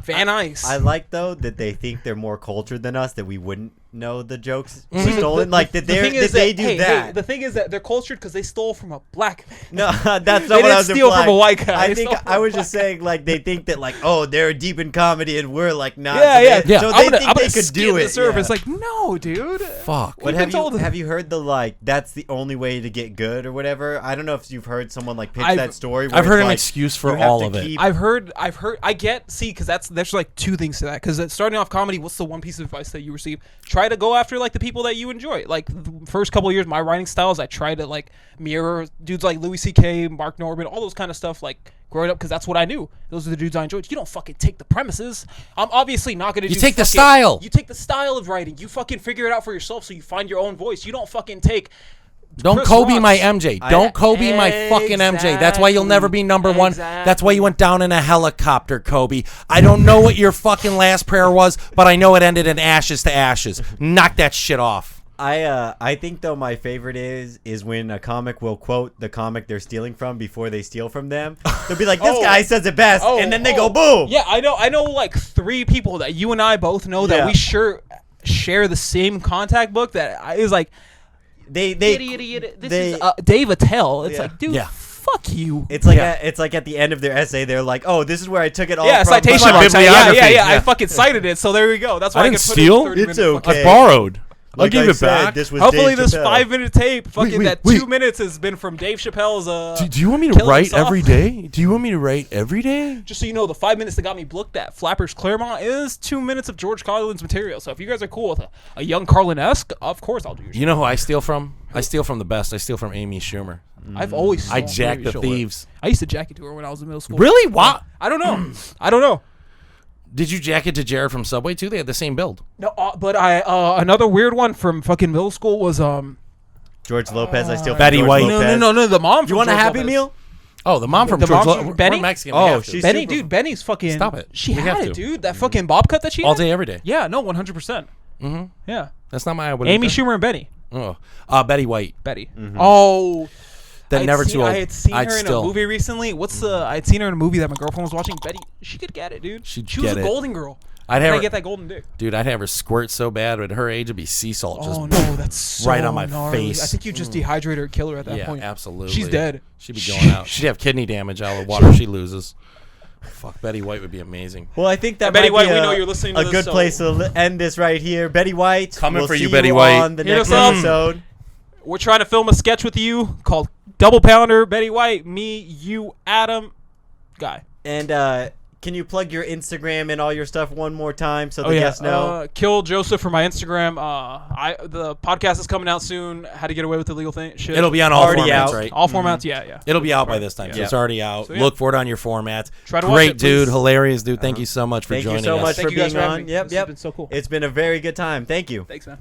Van Nuys. I like though that they think they're more cultured than us, that we wouldn't know the jokes were stolen. Like that they do that. the thing is that they're cultured because they stole from a black man. No, that's They not what I didn't was steal from implying. a white guy. I They think stole from I a was just saying like they think that like, oh, they're deep in comedy and we're like not. Yeah. So I'm they gonna think they could skim do the it. surface. Yeah. Like, no, dude. Fuck. What We've been told- have you heard the like that's the only way to get good or whatever? I don't know if you've heard someone like pitch that story. Where I've heard it's an like, excuse for you have all to of it. keep- I've heard. Because there's like 2 things to that. Because starting off comedy, what's the one piece of advice that you receive? Try to go after like the people that you enjoy. Like the first couple of years, my writing styles, I try to like mirror dudes like Louis C.K., Mark Norman, all those kind of stuff. Like growing up, because that's what I knew. Those are the dudes I enjoyed. You don't fucking take the premises. I'm obviously not gonna. You take the style. You take the style of writing. You fucking figure it out for yourself, so you find your own voice. You don't fucking take. Don't Chris Kobe Rock's- my MJ. Don't Kobe my fucking MJ. That's why you'll never be number one. That's why you went down in a helicopter, Kobe. I don't know what your fucking last prayer was, but I know it ended in ashes to ashes. Knock that shit off. I think though my favorite is when a comic will quote the comic they're stealing from before they steal from them. They'll be like, "This guy says it best," and then they go boom. Yeah, I know like 3 people that you and I both know that we share the same contact book that is like This is Dave Attell. It's like, dude, fuck you. It's like it's like at the end of their essay, they're like, "Oh, this is where I took it all from." Citation my marks. bibliography. I fucking cited it. So there we go. That's why I I didn't could steal. Put it in It's 30-minute okay. I borrowed. I'll Like give I it said, back. this was Hopefully Dave this Chappelle. 5-minute tape, fucking wait, that wait. 2 minutes has been from Dave Chappelle's. Do you want me to killing write himself. every day? Do you want me to write every day? Just so you know, the 5 minutes that got me booked at Flappers Claremont is 2 minutes of George Carlin's material. So if you guys are cool with a young Carlin-esque, of course I'll do your shit. You know who I steal from? I steal from the best. I steal from Amy Schumer. I've always I stolen jack Amy the Schumer. thieves. I used to jack it to her when I was in middle school. Really? What? I don't know. I don't know. Did you jack it to Jared from Subway too? They had the same build. No, but I another weird one from fucking middle school was George Lopez. I steal from Betty George White. Lopez. no, the mom. You from want a George Happy Lopez. Meal? Oh, the mom from The George mom Lopez. from Benny? We're Mexican. Oh, we have to. she's Benny, super- dude, Benny's fucking. Stop it. She We had have it, to. dude. That fucking bob cut that she all had? day, every day. Yeah, no, 100%. Mm-hmm. Yeah. That's not my. I Amy Schumer and Benny. Oh, Betty White. Betty. Oh. That I'd never seen- too old. I had seen I'd her in still. a movie recently. I'd seen her in a movie that my girlfriend was watching. Betty, she could get it, dude. She'd She was get a it. golden girl. I'd Can have I her, get that golden dick? dude. I'd have her squirt so bad. At her age, it'd be sea salt. Just Oh no, that's so right on my gnarly. face. I think you just dehydrate her, kill her at that yeah, point. absolutely. She's dead. She'd be going out. She'd have kidney damage out of the water she loses. Fuck, Betty White would be amazing. Well, I think that Betty might White, be we know you're listening to a this, good so- place to end this right here. Betty White, Coming we'll for you, see Betty White. on the Hit next us up. episode. We're trying to film a sketch with you called Double Pounder, Betty White, me, you, Adam, Guy. And can you plug your Instagram and all your stuff one more time so the guests know? Killjoseph for my Instagram. The podcast is coming out soon. How to get away with illegal thing. Shit. It'll be on all Already formats, out. right? all formats. Yeah. It'll be out by this time. So Yeah. it's already out. So, yeah. Look for it on your formats. Try to watch Great it, dude, please. hilarious dude. Thank you so much for Thank you joining so us. much Thank for you guys being for on. having me. Yep, This yep. has been so cool. It's been a very good time. Thank you. Thanks, man.